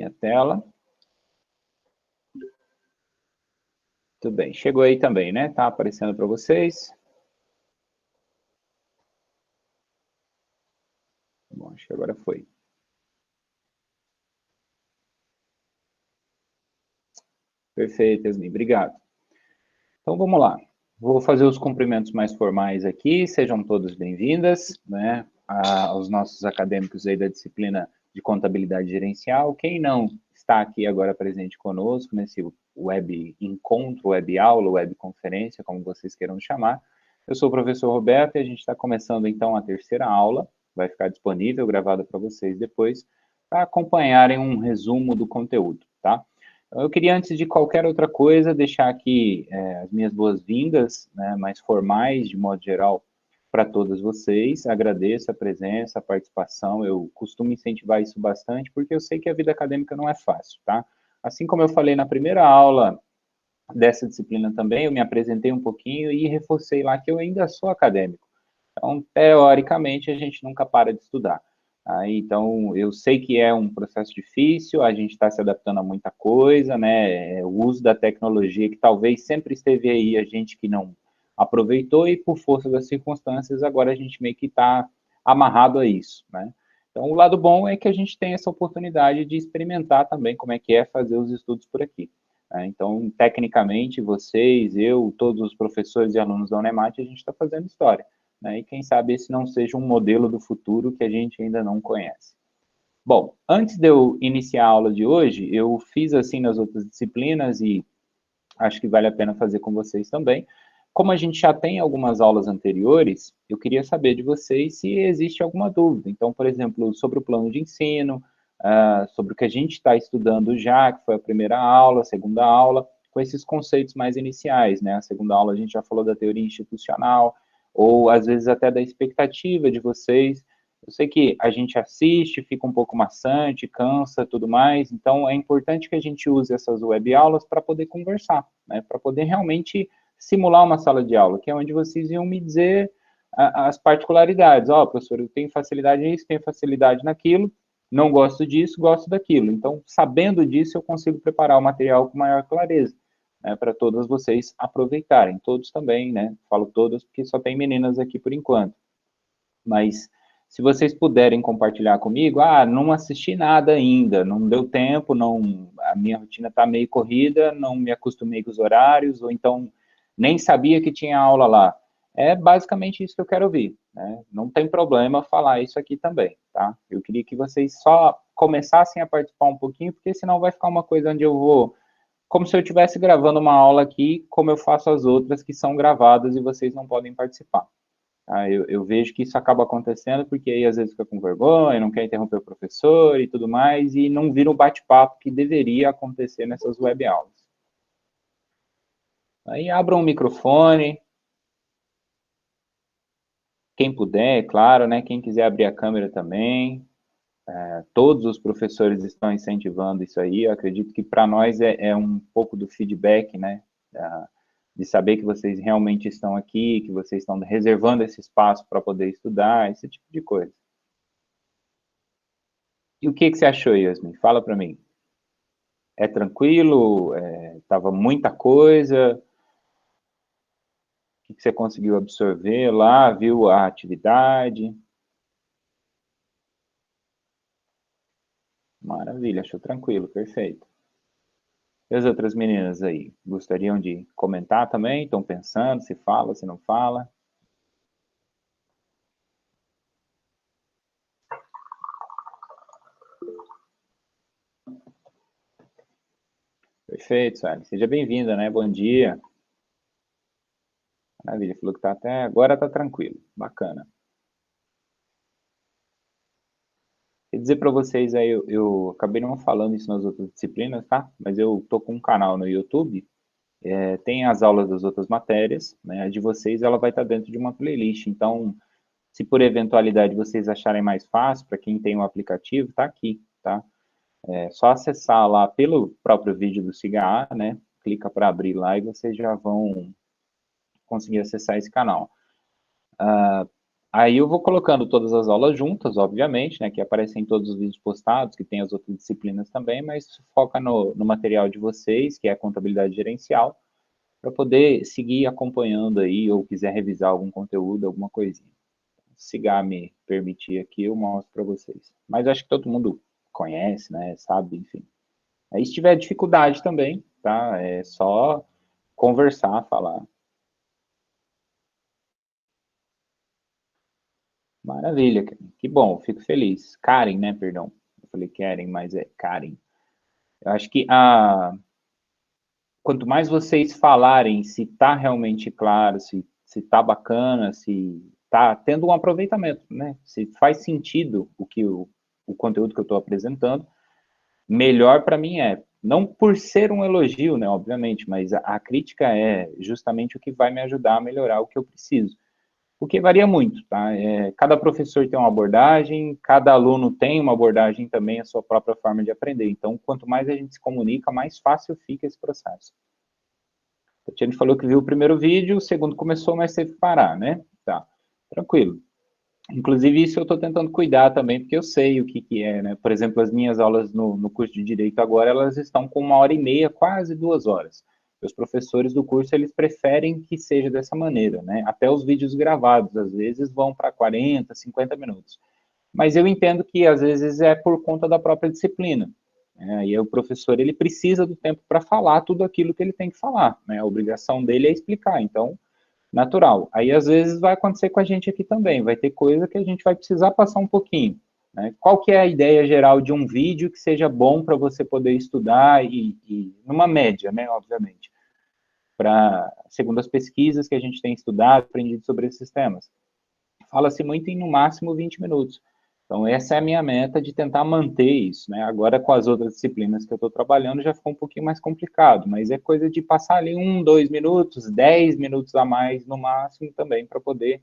aí a tela. Tudo bem, chegou aí também, né? Tá aparecendo para vocês. Bom, acho que agora foi. Perfeito, Yasmin, obrigado. Então, vamos lá. Vou fazer os cumprimentos mais formais aqui, sejam todas bem-vindas, né, aos nossos acadêmicos aí da disciplina de contabilidade gerencial. Quem não está aqui agora presente conosco nesse web encontro, web aula, web conferência, como vocês queiram chamar, eu sou o professor Roberto e a gente está começando então a terceira aula, vai ficar disponível, gravada para vocês depois, para acompanharem um resumo do conteúdo, tá? Eu queria, antes de qualquer outra coisa, deixar aqui as minhas boas-vindas, né, mais formais, de modo geral, para todas vocês. Agradeço a presença, a participação. Eu costumo incentivar isso bastante, porque eu sei que a vida acadêmica não é fácil, tá? Assim como eu falei na primeira aula dessa disciplina também, eu me apresentei um pouquinho e reforcei lá que eu ainda sou acadêmico. Então, teoricamente, a gente nunca para de estudar. Então, eu sei que é um processo difícil, a gente está se adaptando a muita coisa, né? O uso da tecnologia que talvez sempre esteve aí, a gente que não aproveitou e por força das circunstâncias, agora a gente meio que está amarrado a isso, né? Então, o lado bom é que a gente tem essa oportunidade de experimentar também como é que é fazer os estudos por aqui. Então, tecnicamente, vocês, eu, todos os professores e alunos da Unemate, a gente está fazendo história. Né? E quem sabe esse não seja um modelo do futuro que a gente ainda não conhece. Bom, antes de eu iniciar a aula de hoje, eu fiz assim nas outras disciplinas e acho que vale a pena fazer com vocês também. Como a gente já tem algumas aulas anteriores, eu queria saber de vocês se existe alguma dúvida. Então, por exemplo, sobre o plano de ensino, sobre o que a gente está estudando já, que foi a primeira aula, a segunda aula, com esses conceitos mais iniciais, né? A segunda aula a gente já falou da teoria institucional, ou às vezes até da expectativa de vocês. Eu sei que a gente assiste, fica um pouco maçante, cansa, tudo mais, então é importante que a gente use essas web aulas para poder conversar, né? Para poder realmente simular uma sala de aula, que é onde vocês iam me dizer as particularidades. Ó, professor, eu tenho facilidade nisso, tenho facilidade naquilo, não gosto disso, gosto daquilo. Então, sabendo disso, eu consigo preparar o material com maior clareza, né, para todas vocês aproveitarem. Todos também, né? Falo todas porque só tem meninas aqui por enquanto. Mas se vocês puderem compartilhar comigo, não assisti nada ainda, não deu tempo, não, a minha rotina está meio corrida, não me acostumei com os horários, ou então nem sabia que tinha aula lá. É basicamente isso que eu quero ouvir, né? Não tem problema falar isso aqui também, tá? Eu queria que vocês só começassem a participar um pouquinho, porque senão vai ficar uma coisa onde eu vou, como se eu estivesse gravando uma aula aqui, como eu faço as outras que são gravadas e vocês não podem participar. Eu vejo que isso acaba acontecendo porque aí às vezes fica com vergonha, não quer interromper o professor e tudo mais, e não vira o bate-papo que deveria acontecer nessas web aulas. Aí abram o microfone, quem puder, é claro, né? Quem quiser abrir a câmera também. Todos os professores estão incentivando isso aí, eu acredito que para nós é um pouco do feedback, né? De saber que vocês realmente estão aqui, que vocês estão reservando esse espaço para poder estudar, esse tipo de coisa. E o que você achou, Yasmin? Fala para mim. É tranquilo? Tava muita coisa? O que você conseguiu absorver lá? Viu a atividade? Maravilha, achou tranquilo, perfeito. E as outras meninas aí? Gostariam de comentar também? Estão pensando se fala, se não fala? Perfeito, Sueli. Seja bem-vinda, né? Bom dia. Maravilha, falou que tá até agora tá tranquilo. Bacana. Quer dizer para vocês aí, eu acabei não falando isso nas outras disciplinas, tá? Mas eu tô com um canal no YouTube, tem as aulas das outras matérias, né? A de vocês, ela vai estar dentro de uma playlist. Então, se por eventualidade vocês acharem mais fácil, para quem tem o aplicativo, tá aqui, tá? É só acessar lá pelo próprio vídeo do SIGA, né? Clica para abrir lá e vocês já vão conseguir acessar esse canal. Aí eu vou colocando todas as aulas juntas, obviamente, né, que aparecem em todos os vídeos postados, que tem as outras disciplinas também, mas foca no material de vocês, que é a contabilidade gerencial, para poder seguir acompanhando aí, ou quiser revisar algum conteúdo, alguma coisinha. Se Gá me permitir aqui, eu mostro para vocês. Mas acho que todo mundo conhece, né, sabe, enfim. Aí se tiver dificuldade também, tá, é só conversar, falar. Maravilha, que bom, fico feliz. Karen, né, perdão. Eu falei Karen, mas é Karen. Eu acho que quanto mais vocês falarem se está realmente claro, se está bacana, se está tendo um aproveitamento, né? Se faz sentido o conteúdo que eu estou apresentando, melhor para mim é. Não por ser um elogio, né, obviamente, mas a crítica é justamente o que vai me ajudar a melhorar o que eu preciso. Porque varia muito, tá? Cada professor tem uma abordagem, cada aluno tem uma abordagem também, a sua própria forma de aprender. Então, quanto mais a gente se comunica, mais fácil fica esse processo. A Tatiane falou que viu o primeiro vídeo, o segundo começou, mas teve que parar, né? Tá, tranquilo. Inclusive, isso eu estou tentando cuidar também, porque eu sei o que é, né? Por exemplo, as minhas aulas no curso de Direito agora, elas estão com 1h30, quase 2 horas. Os professores do curso, eles preferem que seja dessa maneira, né? Até os vídeos gravados, às vezes, vão para 40, 50 minutos. Mas eu entendo que, às vezes, é por conta da própria disciplina. Né? E aí o professor, ele precisa do tempo para falar tudo aquilo que ele tem que falar, né? A obrigação dele é explicar, então natural. Aí, às vezes, vai acontecer com a gente aqui também, vai ter coisa que a gente vai precisar passar um pouquinho. Né? Qual que é a ideia geral de um vídeo que seja bom para você poder estudar e numa média, né, obviamente, segundo as pesquisas que a gente tem estudado, aprendido sobre esses temas. Fala-se muito em, no máximo, 20 minutos. Então, essa é a minha meta de tentar manter isso, né? Agora, com as outras disciplinas que eu estou trabalhando, já ficou um pouquinho mais complicado, mas é coisa de passar ali 1, 2 minutos, 10 minutos a mais no máximo também, para poder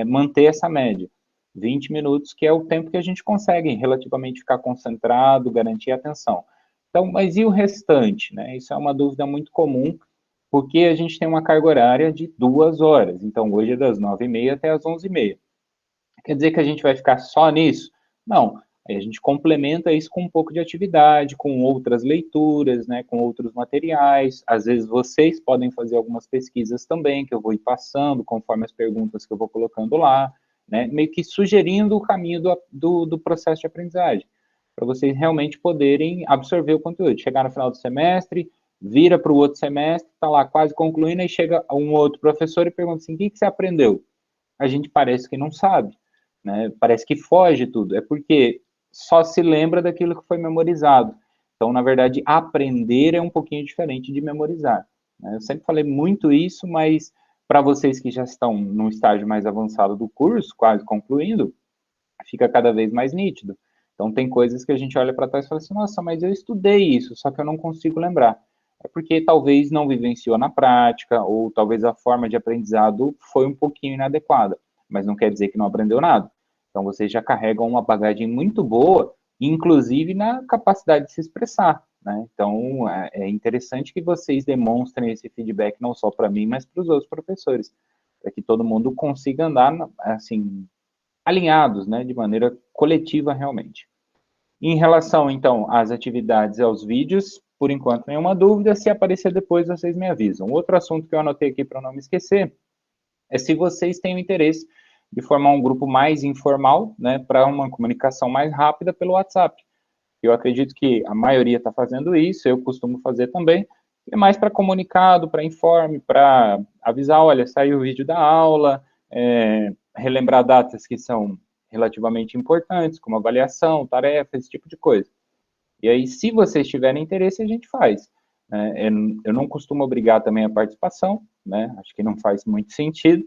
manter essa média. 20 minutos, que é o tempo que a gente consegue relativamente ficar concentrado, garantir a atenção. Então, mas e o restante, né? Isso é uma dúvida muito comum, porque a gente tem uma carga horária de 2 horas. Então, hoje é das 9h30 até as 11h30. Quer dizer que a gente vai ficar só nisso? Não. Aí a gente complementa isso com um pouco de atividade, com outras leituras, né, com outros materiais. Às vezes vocês podem fazer algumas pesquisas também, que eu vou ir passando conforme as perguntas que eu vou colocando lá, né, meio que sugerindo o caminho do processo de aprendizagem, para vocês realmente poderem absorver o conteúdo. Chegar no final do semestre, vira para o outro semestre, está lá quase concluindo, aí chega um outro professor e pergunta assim, o que você aprendeu? A gente parece que não sabe. Né? Parece que foge tudo. É porque só se lembra daquilo que foi memorizado. Então, na verdade, aprender é um pouquinho diferente de memorizar. Né? Eu sempre falei muito isso, mas para vocês que já estão num estágio mais avançado do curso, quase concluindo, fica cada vez mais nítido. Então, tem coisas que a gente olha para trás e fala assim, nossa, mas eu estudei isso, só que eu não consigo lembrar. É porque talvez não vivenciou na prática, ou talvez a forma de aprendizado foi um pouquinho inadequada, mas não quer dizer que não aprendeu nada. Então, vocês já carregam uma bagagem muito boa, inclusive na capacidade de se expressar. Né? Então, é interessante que vocês demonstrem esse feedback não só para mim, mas para os outros professores, para que todo mundo consiga andar, assim, alinhados, né, de maneira coletiva realmente. Em relação, então, às atividades e aos vídeos, por enquanto, nenhuma dúvida. Se aparecer depois, vocês me avisam. Outro assunto que eu anotei aqui para não me esquecer é se vocês têm o interesse de formar um grupo mais informal, né, para uma comunicação mais rápida pelo WhatsApp. Eu acredito que a maioria está fazendo isso, eu costumo fazer também, é mais para comunicado, para informe, para avisar, olha, saiu o vídeo da aula, relembrar datas que são relativamente importantes, como avaliação, tarefa, esse tipo de coisa. E aí, se vocês tiverem interesse, a gente faz. Eu não costumo obrigar também a participação, né? Acho que não faz muito sentido,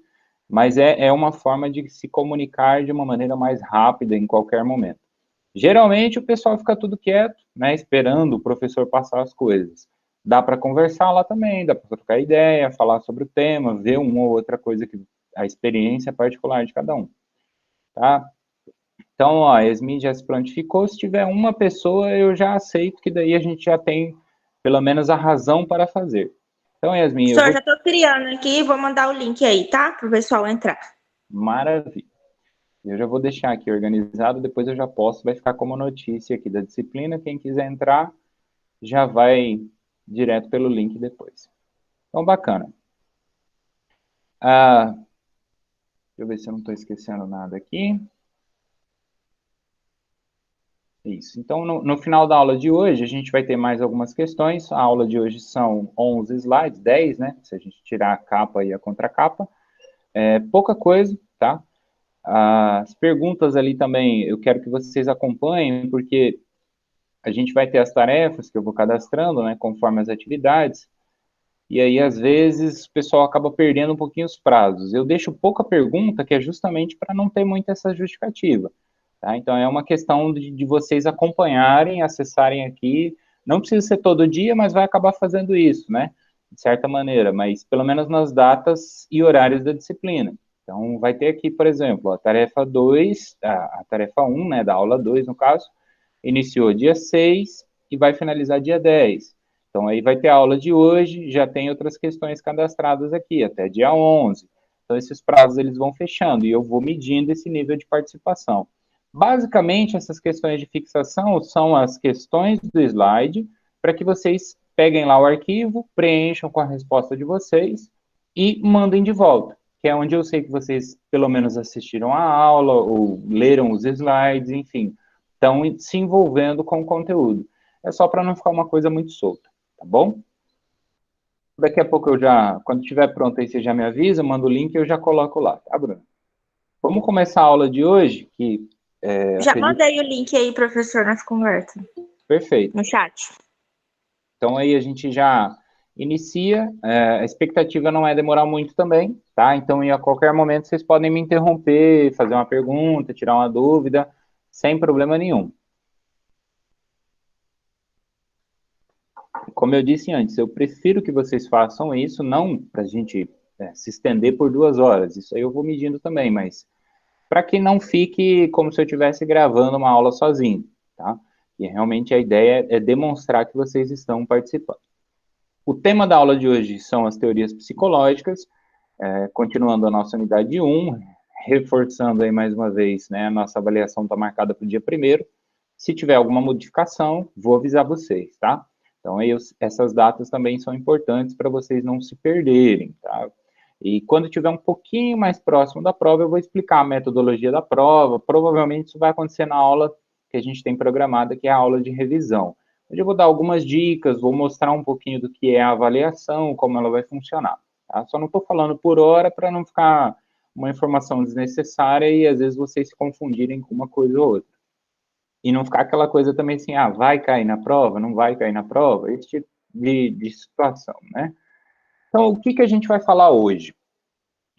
mas é uma forma de se comunicar de uma maneira mais rápida em qualquer momento. Geralmente o pessoal fica tudo quieto, né, esperando o professor passar as coisas. Dá para conversar lá também, dá para trocar ideia, falar sobre o tema, ver uma ou outra coisa que a experiência particular de cada um, tá? Então, ó, a Yasmin já se prontificou, se tiver uma pessoa, eu já aceito que daí a gente já tem pelo menos a razão para fazer. Então, Yasmin, eu Professor, vou... já estou criando aqui, vou mandar o link aí, tá? Para o pessoal entrar. Maravilha. Eu já vou deixar aqui organizado, depois eu já posto, vai ficar como notícia aqui da disciplina. Quem quiser entrar, já vai direto pelo link depois. Então, bacana. Deixa eu ver se eu não estou esquecendo nada aqui. Isso. Então, no final da aula de hoje, a gente vai ter mais algumas questões. A aula de hoje são 11 slides, 10, né? Se a gente tirar a capa e a contracapa. É pouca coisa, tá? As perguntas ali também, eu quero que vocês acompanhem, porque a gente vai ter as tarefas que eu vou cadastrando, né? Conforme as atividades. E aí, às vezes, o pessoal acaba perdendo um pouquinho os prazos. Eu deixo pouca pergunta, que é justamente para não ter muito essa justificativa. Tá? Então, é uma questão de vocês acompanharem, acessarem aqui. Não precisa ser todo dia, mas vai acabar fazendo isso, né? De certa maneira, mas pelo menos nas datas e horários da disciplina. Então, vai ter aqui, por exemplo, a tarefa 2, a tarefa 1, né, da aula 2, no caso, iniciou dia 6 e vai finalizar dia 10. Então, aí vai ter a aula de hoje, já tem outras questões cadastradas aqui, até dia 11. Então, esses prazos eles vão fechando e eu vou medindo esse nível de participação. Basicamente, essas questões de fixação são as questões do slide, para que vocês peguem lá o arquivo, preencham com a resposta de vocês e mandem de volta, que é onde eu sei que vocês pelo menos assistiram a aula ou leram os slides, enfim, estão se envolvendo com o conteúdo. É só para não ficar uma coisa muito solta, tá bom? Daqui a pouco eu já, quando estiver pronto aí, você já me avisa, manda o link e eu já coloco lá, tá, Bruno? Vamos começar a aula de hoje, que Já acredito... mandei o link aí, professor, nas conversas, Perfeito. no chat. Então aí a gente já inicia, a expectativa não é demorar muito também, tá? Então a qualquer momento vocês podem me interromper, fazer uma pergunta, tirar uma dúvida, sem problema nenhum. Como eu disse antes, eu prefiro que vocês façam isso, não para a gente se estender por 2 horas, isso aí eu vou medindo também, mas para que não fique como se eu estivesse gravando uma aula sozinho, tá? E realmente a ideia é demonstrar que vocês estão participando. O tema da aula de hoje são as teorias psicológicas, continuando a nossa unidade 1, reforçando aí mais uma vez, né, a nossa avaliação está marcada para o dia 1º. Se tiver alguma modificação, vou avisar vocês, tá? Então, aí, essas datas também são importantes para vocês não se perderem, tá? E quando tiver um pouquinho mais próximo da prova, eu vou explicar a metodologia da prova. Provavelmente isso vai acontecer na aula que a gente tem programada, que é a aula de revisão. Hoje eu vou dar algumas dicas, vou mostrar um pouquinho do que é a avaliação, como ela vai funcionar. Tá? Só não estou falando por hora para não ficar uma informação desnecessária e às vezes vocês se confundirem com uma coisa ou outra. E não ficar aquela coisa também assim, vai cair na prova, não vai cair na prova, esse tipo de situação, né? Então, o que a gente vai falar hoje?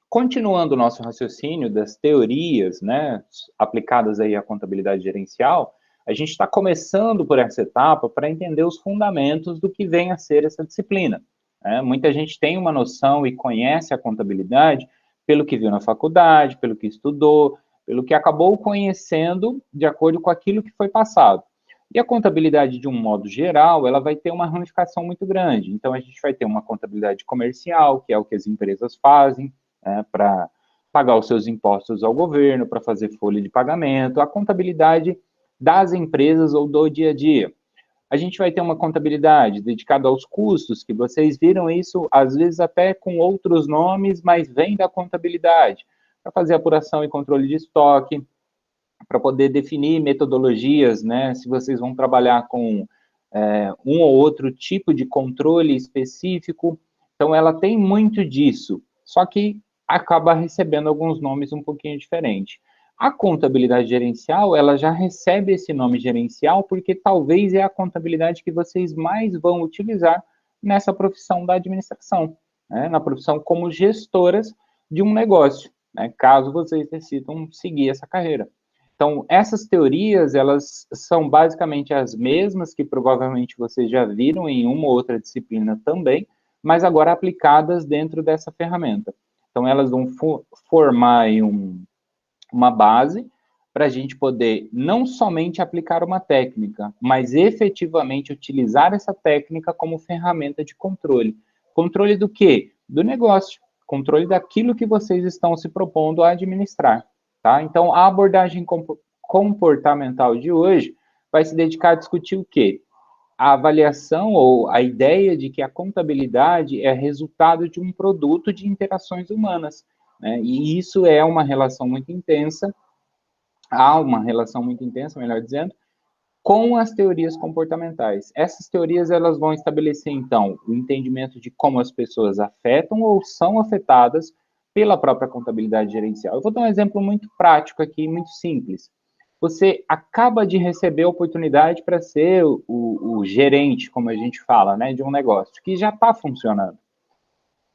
Continuando o nosso raciocínio das teorias, né, aplicadas aí à contabilidade gerencial, a gente está começando por essa etapa para entender os fundamentos do que vem a ser essa disciplina. Né? Muita gente tem uma noção e conhece a contabilidade pelo que viu na faculdade, pelo que estudou, pelo que acabou conhecendo de acordo com aquilo que foi passado. E a contabilidade, de um modo geral, ela vai ter uma ramificação muito grande. Então, a gente vai ter uma contabilidade comercial, que é o que as empresas fazem, para pagar os seus impostos ao governo, para fazer folha de pagamento, a contabilidade das empresas ou do dia a dia. A gente vai ter uma contabilidade dedicada aos custos, que vocês viram isso, às vezes até com outros nomes, mas vem da contabilidade, para fazer apuração e controle de estoque, para poder definir metodologias, né? Se vocês vão trabalhar com um ou outro tipo de controle específico. Então, ela tem muito disso, só que acaba recebendo alguns nomes um pouquinho diferentes. A contabilidade gerencial, ela já recebe esse nome gerencial porque talvez é a contabilidade que vocês mais vão utilizar nessa profissão da administração, né? Na profissão como gestoras de um negócio, né? Caso vocês decidam seguir essa carreira. Então, essas teorias, elas são basicamente as mesmas que provavelmente vocês já viram em uma ou outra disciplina também, mas agora aplicadas dentro dessa ferramenta. Então, elas vão formar uma base para a gente poder não somente aplicar uma técnica, mas efetivamente utilizar essa técnica como ferramenta de controle. Controle do quê? Do negócio. Controle daquilo que vocês estão se propondo a administrar. tá? Então, a abordagem comportamental de hoje vai se dedicar a discutir o quê? A avaliação ou a ideia de que a contabilidade é resultado de um produto de interações humanas, né? E isso é uma relação muito intensa, há uma relação muito intensa, melhor dizendo, com as teorias comportamentais. Essas teorias elas vão estabelecer, então, o entendimento de como as pessoas afetam ou são afetadas pela própria contabilidade gerencial. Eu vou dar um exemplo muito prático aqui, muito simples. Você acaba de receber a oportunidade para ser o gerente, como a gente fala, né, de um negócio que já está funcionando.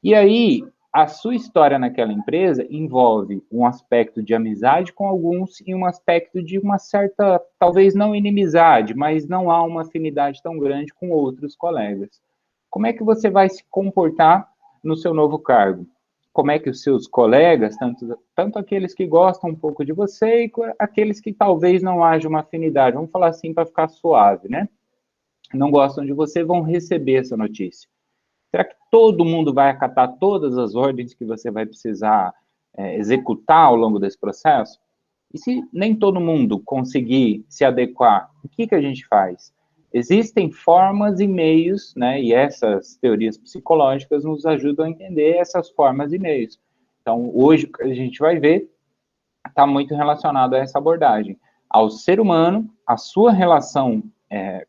E aí, a sua história naquela empresa envolve um aspecto de amizade com alguns e um aspecto de uma certa, talvez não inimizade, mas não há uma afinidade tão grande com outros colegas. Como é que você vai se comportar no seu novo cargo? Como é que os seus colegas, tanto aqueles que gostam um pouco de você e aqueles que talvez não haja uma afinidade, vamos falar assim para ficar suave, né? Não gostam de você, vão receber essa notícia. Será que todo mundo vai acatar todas as ordens que você vai precisar executar ao longo desse processo? E se nem todo mundo conseguir se adequar, o que a gente faz? Existem formas e meios, né, e essas teorias psicológicas nos ajudam a entender essas formas e meios. Então, hoje, o que a gente vai ver está muito relacionado a essa abordagem. Ao ser humano, a sua relação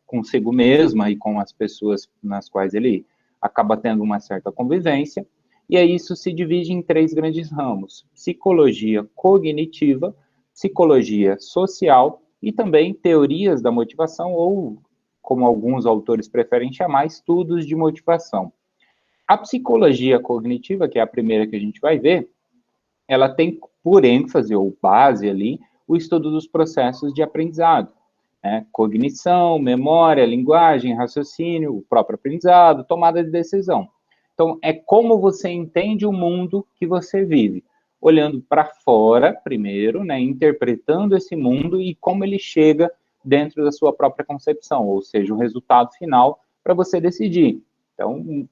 consigo mesma e com as pessoas nas quais ele acaba tendo uma certa convivência, e aí isso se divide em 3 grandes ramos: psicologia cognitiva, psicologia social e também teorias da motivação, ou, como alguns autores preferem chamar, estudos de motivação. A psicologia cognitiva, que é a primeira que a gente vai ver, ela tem por ênfase ou base ali o estudo dos processos de aprendizado, né? Cognição, memória, linguagem, raciocínio, o próprio aprendizado, tomada de decisão. Então, é como você entende o mundo que você vive, olhando para fora primeiro, né, interpretando esse mundo e como ele chega dentro da sua própria concepção, ou seja, o resultado final para você decidir. Então,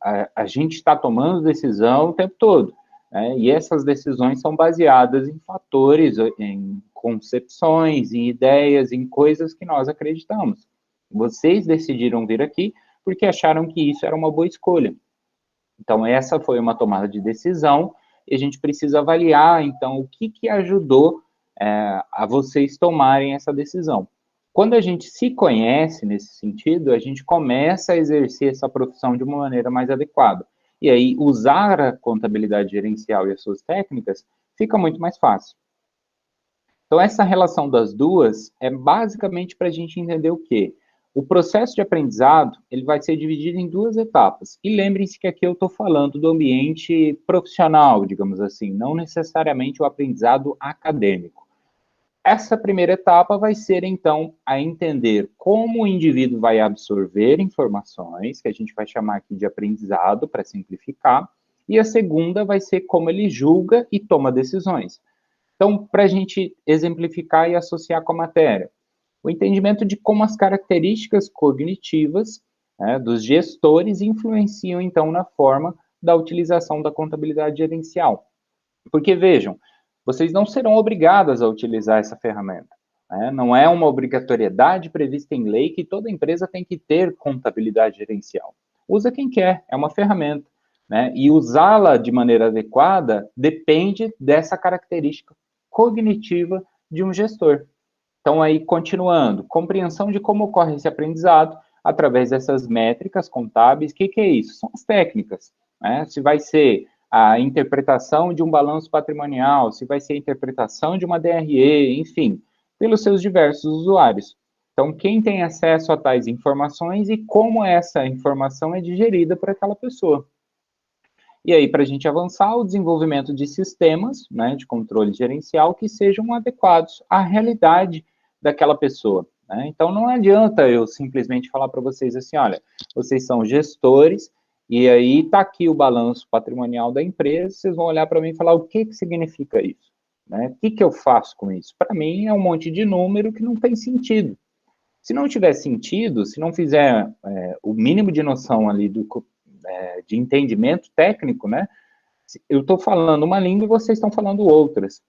a gente está tomando decisão o tempo todo, né, e essas decisões são baseadas em fatores, em concepções, em ideias, em coisas que nós acreditamos. Vocês decidiram vir aqui porque acharam que isso era uma boa escolha. Então, essa foi uma tomada de decisão, e a gente precisa avaliar, então, o que ajudou a vocês tomarem essa decisão. Quando a gente se conhece nesse sentido, a gente começa a exercer essa profissão de uma maneira mais adequada. E aí, usar a contabilidade gerencial e as suas técnicas fica muito mais fácil. Então, essa relação das duas é basicamente para a gente entender o quê? O processo de aprendizado, ele vai ser dividido em 2 etapas. E lembrem-se que aqui eu estou falando do ambiente profissional, digamos assim, não necessariamente o aprendizado acadêmico. Essa primeira etapa vai ser, então, a entender como o indivíduo vai absorver informações, que a gente vai chamar aqui de aprendizado, para simplificar, e a segunda vai ser como ele julga e toma decisões. Então, para a gente exemplificar e associar com a matéria, o entendimento de como as características cognitivas, né, dos gestores influenciam, então, na forma da utilização da contabilidade gerencial. Porque, vejam, vocês não serão obrigadas a utilizar essa ferramenta, né? Não é uma obrigatoriedade prevista em lei que toda empresa tem que ter contabilidade gerencial. Usa quem quer, é uma ferramenta, né? E usá-la de maneira adequada depende dessa característica cognitiva de um gestor. Então, aí, continuando, compreensão de como ocorre esse aprendizado através dessas métricas contábeis. O que é isso? São as técnicas, né? Se vai ser a interpretação de um balanço patrimonial, se vai ser a interpretação de uma DRE, enfim, pelos seus diversos usuários. Então, quem tem acesso a tais informações e como essa informação é digerida por aquela pessoa. E aí, para a gente avançar, o desenvolvimento de sistemas, né, de controle gerencial que sejam adequados à realidade daquela pessoa, né? Então, não adianta eu simplesmente falar para vocês assim, olha, vocês são gestores, e aí está aqui o balanço patrimonial da empresa, vocês vão olhar para mim e falar o que significa isso, né? O que eu faço com isso? Para mim, é um monte de número que não tem sentido. Se não tiver sentido, se não fizer o mínimo de noção ali de entendimento técnico, né? Eu estou falando uma língua e vocês estão falando outras.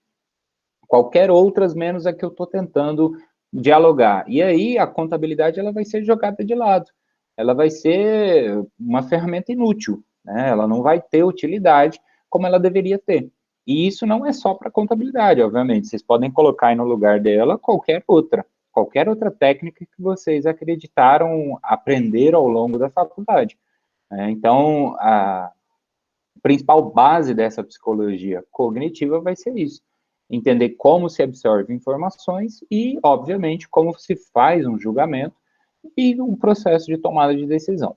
Qualquer outras menos a que eu estou tentando dialogar. E aí a contabilidade ela vai ser jogada de lado. Ela vai ser uma ferramenta inútil, né? Ela não vai ter utilidade como ela deveria ter. E isso não é só para contabilidade, obviamente. Vocês podem colocar aí no lugar dela qualquer outra técnica que vocês acreditaram aprender ao longo da faculdade. Então, a principal base dessa psicologia cognitiva vai ser isso. Entender como se absorve informações e, obviamente, como se faz um julgamento e um processo de tomada de decisão.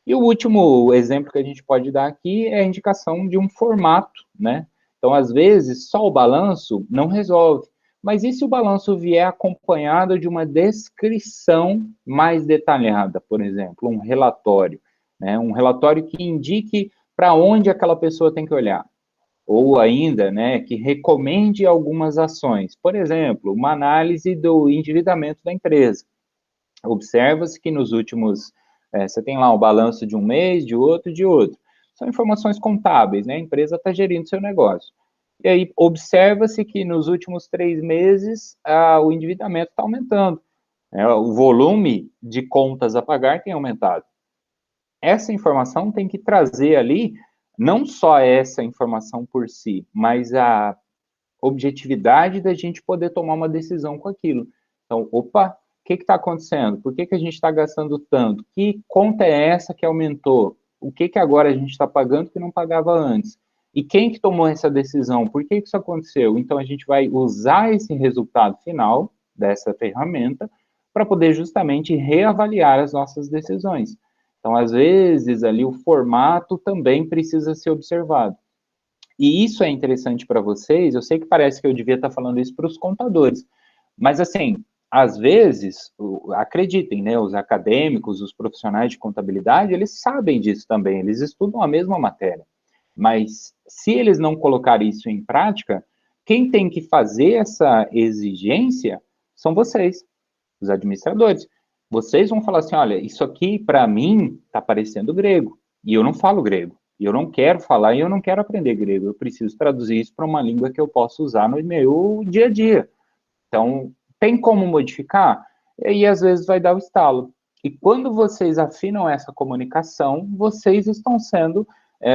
E o último exemplo que a gente pode dar aqui é a indicação de um formato, né? Então, às vezes, só o balanço não resolve. Mas e se o balanço vier acompanhado de uma descrição mais detalhada, por exemplo, um relatório, né? Um relatório que indique para onde aquela pessoa tem que olhar. Ou ainda, né, que recomende algumas ações. Por exemplo, uma análise do endividamento da empresa. Observa-se que nos últimos, você tem lá o balanço de um mês, de outro, de outro. São informações contábeis, né? A empresa está gerindo seu negócio. E aí observa-se que nos últimos 3 meses o endividamento está aumentando. O volume de contas a pagar tem aumentado. Essa informação tem que trazer ali não só essa informação por si, mas a objetividade da gente poder tomar uma decisão com aquilo. Então, opa, o que está acontecendo? Por que a gente está gastando tanto? Que conta é essa que aumentou? O que agora a gente está pagando que não pagava antes? E quem que tomou essa decisão? Por que isso aconteceu? Então, a gente vai usar esse resultado final dessa ferramenta para poder justamente reavaliar as nossas decisões. Então, às vezes, ali o formato também precisa ser observado. E isso é interessante para vocês, eu sei que parece que eu devia estar falando isso para os contadores, mas assim, às vezes, acreditem, né, os acadêmicos, os profissionais de contabilidade, eles sabem disso também, eles estudam a mesma matéria. Mas se eles não colocarem isso em prática, quem tem que fazer essa exigência são vocês, os administradores. Vocês vão falar assim, olha, isso aqui para mim está parecendo grego, e eu não falo grego. E eu não quero falar e eu não quero aprender grego. Eu preciso traduzir isso para uma língua que eu possa usar no meu dia a dia. Então, tem como modificar? E aí, às vezes, vai dar o estalo. E quando vocês afinam essa comunicação, vocês estão sendo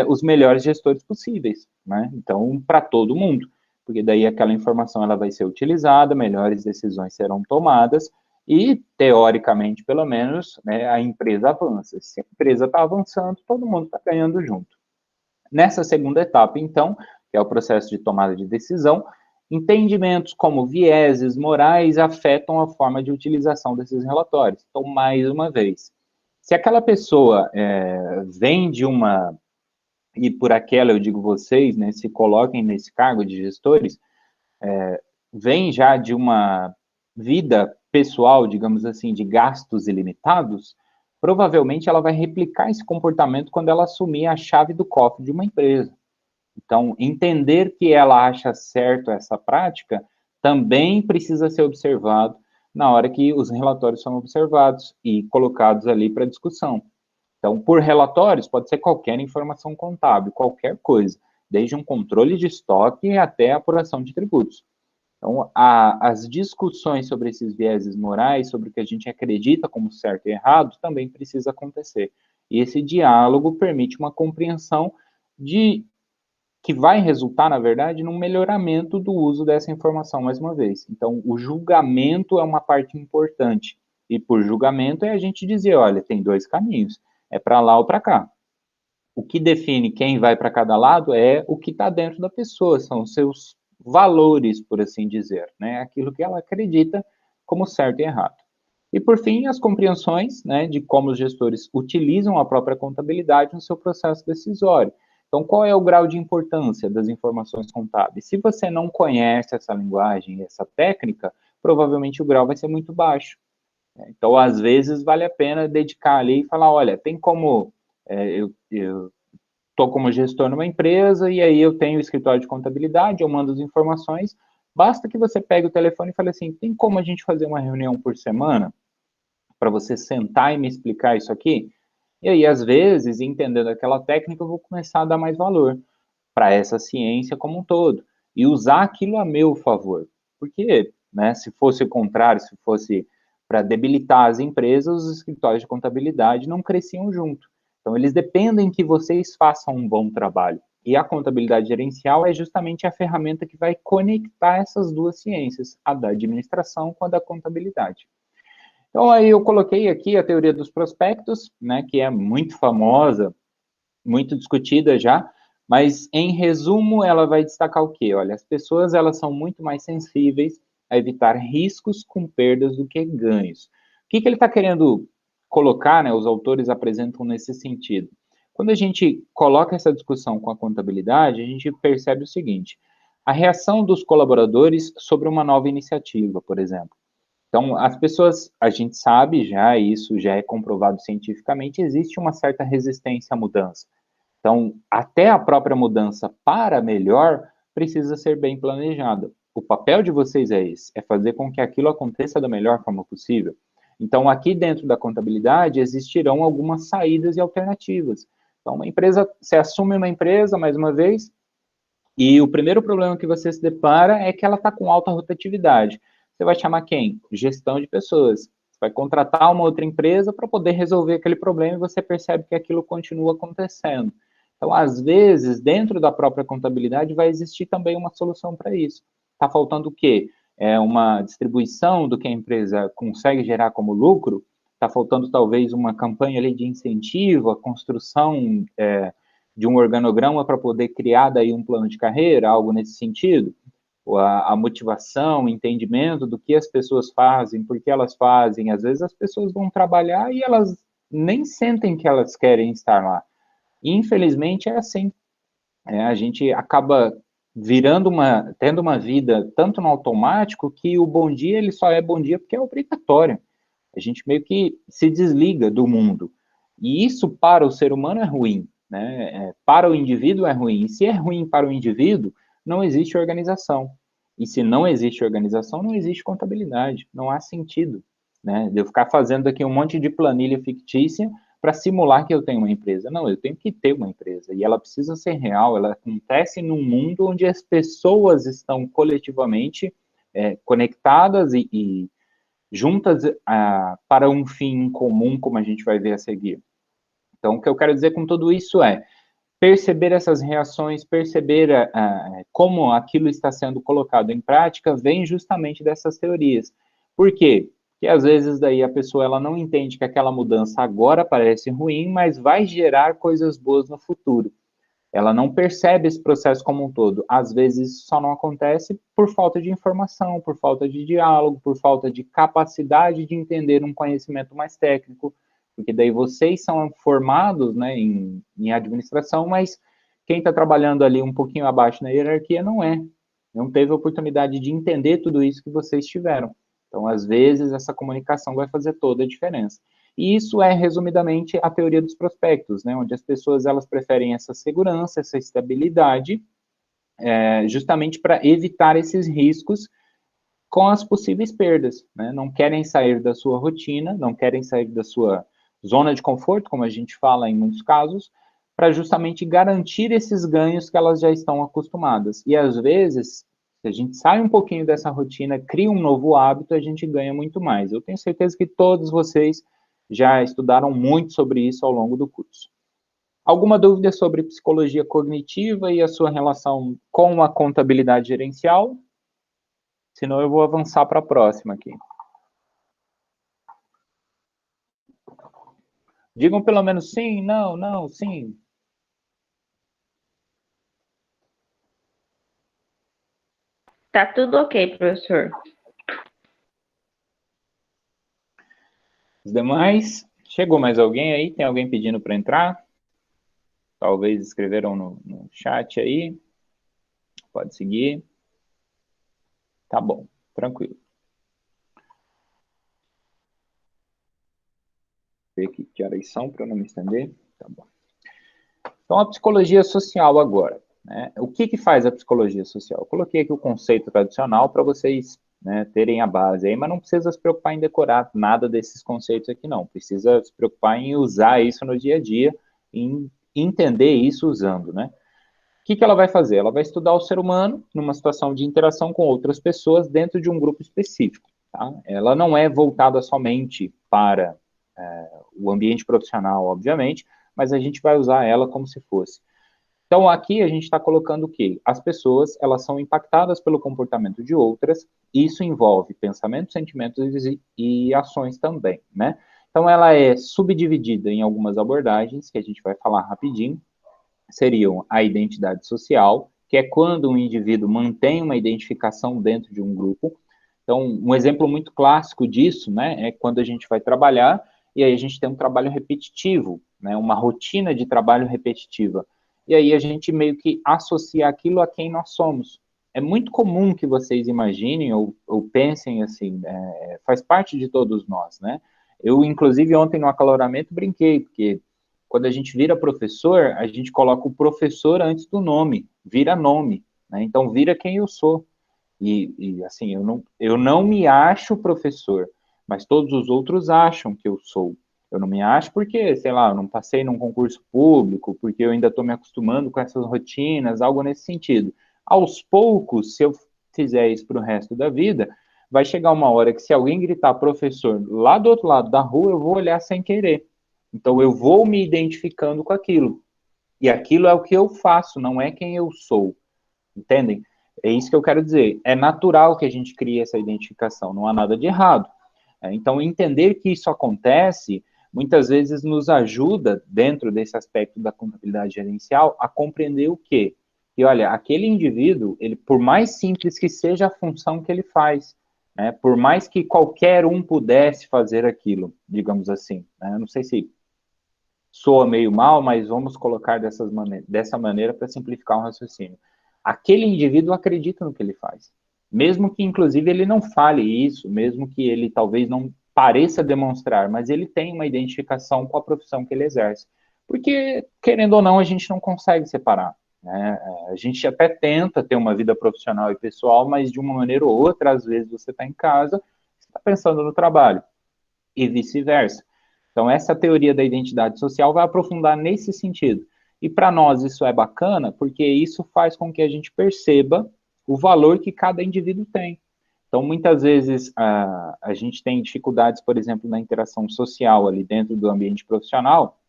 os melhores gestores possíveis, né? Então, para todo mundo. Porque daí aquela informação ela vai ser utilizada, melhores decisões serão tomadas e, teoricamente, pelo menos, né, a empresa avança. Se a empresa está avançando, todo mundo está ganhando junto. Nessa segunda etapa, então, que é o processo de tomada de decisão, entendimentos como vieses morais afetam a forma de utilização desses relatórios. Então, mais uma vez, se aquela pessoa vem de uma, e por aquela eu digo vocês, né, se coloquem nesse cargo de gestores, vem já de uma vida pessoal, digamos assim, de gastos ilimitados, provavelmente ela vai replicar esse comportamento quando ela assumir a chave do cofre de uma empresa. Então, entender que ela acha certo essa prática também precisa ser observado na hora que os relatórios são observados e colocados ali para discussão. Então, por relatórios, pode ser qualquer informação contábil, qualquer coisa, desde um controle de estoque até a apuração de tributos. Então, as discussões sobre esses vieses morais, sobre o que a gente acredita como certo e errado, também precisa acontecer. E esse diálogo permite uma compreensão que vai resultar, na verdade, num melhoramento do uso dessa informação, mais uma vez. Então, o julgamento é uma parte importante. E por julgamento é a gente dizer, olha, tem 2 caminhos, é para lá ou para cá. O que define quem vai para cada lado é o que está dentro da pessoa, são os seus valores, por assim dizer, né? Aquilo que ela acredita como certo e errado. E, por fim, as compreensões, né, de como os gestores utilizam a própria contabilidade no seu processo decisório. Então, qual é o grau de importância das informações contábeis? Se você não conhece essa linguagem, essa técnica, provavelmente o grau vai ser muito baixo. Então, às vezes, vale a pena dedicar ali e falar, olha, tem como, eu estou como gestor numa empresa e aí eu tenho o escritório de contabilidade, eu mando as informações, basta que você pegue o telefone e fale assim, tem como a gente fazer uma reunião por semana para você sentar e me explicar isso aqui? E aí, às vezes, entendendo aquela técnica, eu vou começar a dar mais valor para essa ciência como um todo e usar aquilo a meu favor. Porque, né, se fosse o contrário, se fosse para debilitar as empresas, os escritórios de contabilidade não cresciam junto. Então, eles dependem que vocês façam um bom trabalho. E a contabilidade gerencial é justamente a ferramenta que vai conectar essas duas ciências, a da administração com a da contabilidade. Então, aí eu coloquei aqui a teoria dos prospectos, né, que é muito famosa, muito discutida já, mas, em resumo, ela vai destacar o quê? Olha, as pessoas, elas são muito mais sensíveis a evitar riscos com perdas do que ganhos. O que ele está querendo colocar, né, os autores apresentam nesse sentido? Quando a gente coloca essa discussão com a contabilidade, a gente percebe o seguinte, a reação dos colaboradores sobre uma nova iniciativa, por exemplo. Então, as pessoas, a gente sabe já, isso já é comprovado cientificamente, existe uma certa resistência à mudança. Então, até a própria mudança para melhor precisa ser bem planejada. O papel de vocês é esse, é fazer com que aquilo aconteça da melhor forma possível. Então, aqui dentro da contabilidade, existirão algumas saídas e alternativas. Então, uma empresa, você assume uma empresa, mais uma vez, e o primeiro problema que você se depara é que ela está com alta rotatividade. Você vai chamar quem? Gestão de pessoas. Você vai contratar uma outra empresa para poder resolver aquele problema e você percebe que aquilo continua acontecendo. Então, às vezes, dentro da própria contabilidade, vai existir também uma solução para isso. Está faltando o quê? É uma distribuição do que a empresa consegue gerar como lucro, está faltando talvez uma campanha ali de incentivo, a construção de um organograma para poder criar daí um plano de carreira, algo nesse sentido. A motivação, o entendimento do que as pessoas fazem, por que elas fazem. Às vezes as pessoas vão trabalhar e elas nem sentem que elas querem estar lá. Infelizmente é assim. A gente acaba tendo uma vida tanto no automático que o bom dia ele só é bom dia porque é obrigatório. A gente meio que se desliga do mundo. E isso para o ser humano é ruim, né? Para o indivíduo é ruim. E se é ruim para o indivíduo, não existe organização. E se não existe organização, não existe contabilidade. Não há sentido, né? De eu ficar fazendo aqui um monte de planilha fictícia para simular que eu tenho uma empresa. Não, eu tenho que ter uma empresa. E ela precisa ser real, ela acontece num mundo onde as pessoas estão coletivamente conectadas e juntas para um fim comum, como a gente vai ver a seguir. Então, o que eu quero dizer com tudo isso é perceber essas reações, perceber como aquilo está sendo colocado em prática, vem justamente dessas teorias. Por quê? Porque às vezes daí a pessoa ela não entende que aquela mudança agora parece ruim, mas vai gerar coisas boas no futuro. Ela não percebe esse processo como um todo. Às vezes isso só não acontece por falta de informação, por falta de diálogo, por falta de capacidade de entender um conhecimento mais técnico, porque daí vocês são formados, né, em administração, mas quem está trabalhando ali um pouquinho abaixo na hierarquia não teve a oportunidade de entender tudo isso que vocês tiveram. Então, às vezes, essa comunicação vai fazer toda a diferença. E isso é, resumidamente, a teoria dos prospectos, né, onde as pessoas elas preferem essa segurança, essa estabilidade, justamente para evitar esses riscos com as possíveis perdas, né? Não querem sair da sua rotina, não querem sair da sua zona de conforto, como a gente fala em muitos casos, para justamente garantir esses ganhos que elas já estão acostumadas. E às vezes, se a gente sai um pouquinho dessa rotina, cria um novo hábito, a gente ganha muito mais. Eu tenho certeza que todos vocês já estudaram muito sobre isso ao longo do curso. Alguma dúvida sobre psicologia cognitiva e a sua relação com a contabilidade gerencial? Senão eu vou avançar para a próxima aqui. Digam pelo menos sim, não, não, sim. Tá tudo ok, professor. Os demais, chegou mais alguém aí? Tem alguém pedindo para entrar? Talvez escreveram no chat aí. Pode seguir. Tá bom, tranquilo. Ver aqui que horas são para eu não me estender. Tá bom. Então, a psicologia social agora. Né? O que faz a psicologia social? Eu coloquei aqui o conceito tradicional para vocês, né, terem a base aí, mas não precisa se preocupar em decorar nada desses conceitos aqui, não. Precisa se preocupar em usar isso no dia a dia, em entender isso usando, né? que ela vai fazer? Ela vai estudar o ser humano numa situação de interação com outras pessoas dentro de um grupo específico. Tá? Ela não é voltada somente para o ambiente profissional, obviamente, mas a gente vai usar ela como se fosse. Então, aqui a gente está colocando o quê? As pessoas, elas são impactadas pelo comportamento de outras, e isso envolve pensamentos, sentimentos e ações também, né? Então, ela é subdividida em algumas abordagens, que a gente vai falar rapidinho, seriam a identidade social, que é quando um indivíduo mantém uma identificação dentro de um grupo. Então, um exemplo muito clássico disso, né, é quando a gente vai trabalhar e aí a gente tem um trabalho repetitivo, né, uma rotina de trabalho repetitiva. E aí a gente meio que associa aquilo a quem nós somos. É muito comum que vocês imaginem ou pensem assim, faz parte de todos nós, né? Eu, inclusive, ontem no acaloramento brinquei, porque quando a gente vira professor, a gente coloca o professor antes do nome, vira nome, né? Então, vira quem eu sou. Assim, eu não me acho professor, mas todos os outros acham que eu sou. Eu não me acho porque, sei lá, eu não passei num concurso público, porque eu ainda estou me acostumando com essas rotinas, algo nesse sentido. Aos poucos, se eu fizer isso para o resto da vida, vai chegar uma hora que se alguém gritar professor lá do outro lado da rua, eu vou olhar sem querer. Então, eu vou me identificando com aquilo. E aquilo é o que eu faço, não é quem eu sou. Entendem? É isso que eu quero dizer. É natural que a gente crie essa identificação, não há nada de errado. Então, entender que isso acontece, muitas vezes nos ajuda, dentro desse aspecto da contabilidade gerencial, a compreender o quê? E olha, aquele indivíduo, ele, por mais simples que seja a função que ele faz, né, por mais que qualquer um pudesse fazer aquilo, digamos assim, né, não sei se soa meio mal, mas vamos colocar dessa maneira para simplificar o raciocínio. Aquele indivíduo acredita no que ele faz. Mesmo que, inclusive, ele não fale isso, mesmo que ele talvez não pareça demonstrar, mas ele tem uma identificação com a profissão que ele exerce. Porque, querendo ou não, a gente não consegue separar. Né? A gente até tenta ter uma vida profissional e pessoal, mas de uma maneira ou outra, às vezes você está em casa, você está pensando no trabalho, e vice-versa. Então, essa teoria da identidade social vai aprofundar nesse sentido. E para nós isso é bacana, porque isso faz com que a gente perceba o valor que cada indivíduo tem. Então, muitas vezes, a gente tem dificuldades, por exemplo, na interação social ali dentro do ambiente profissional,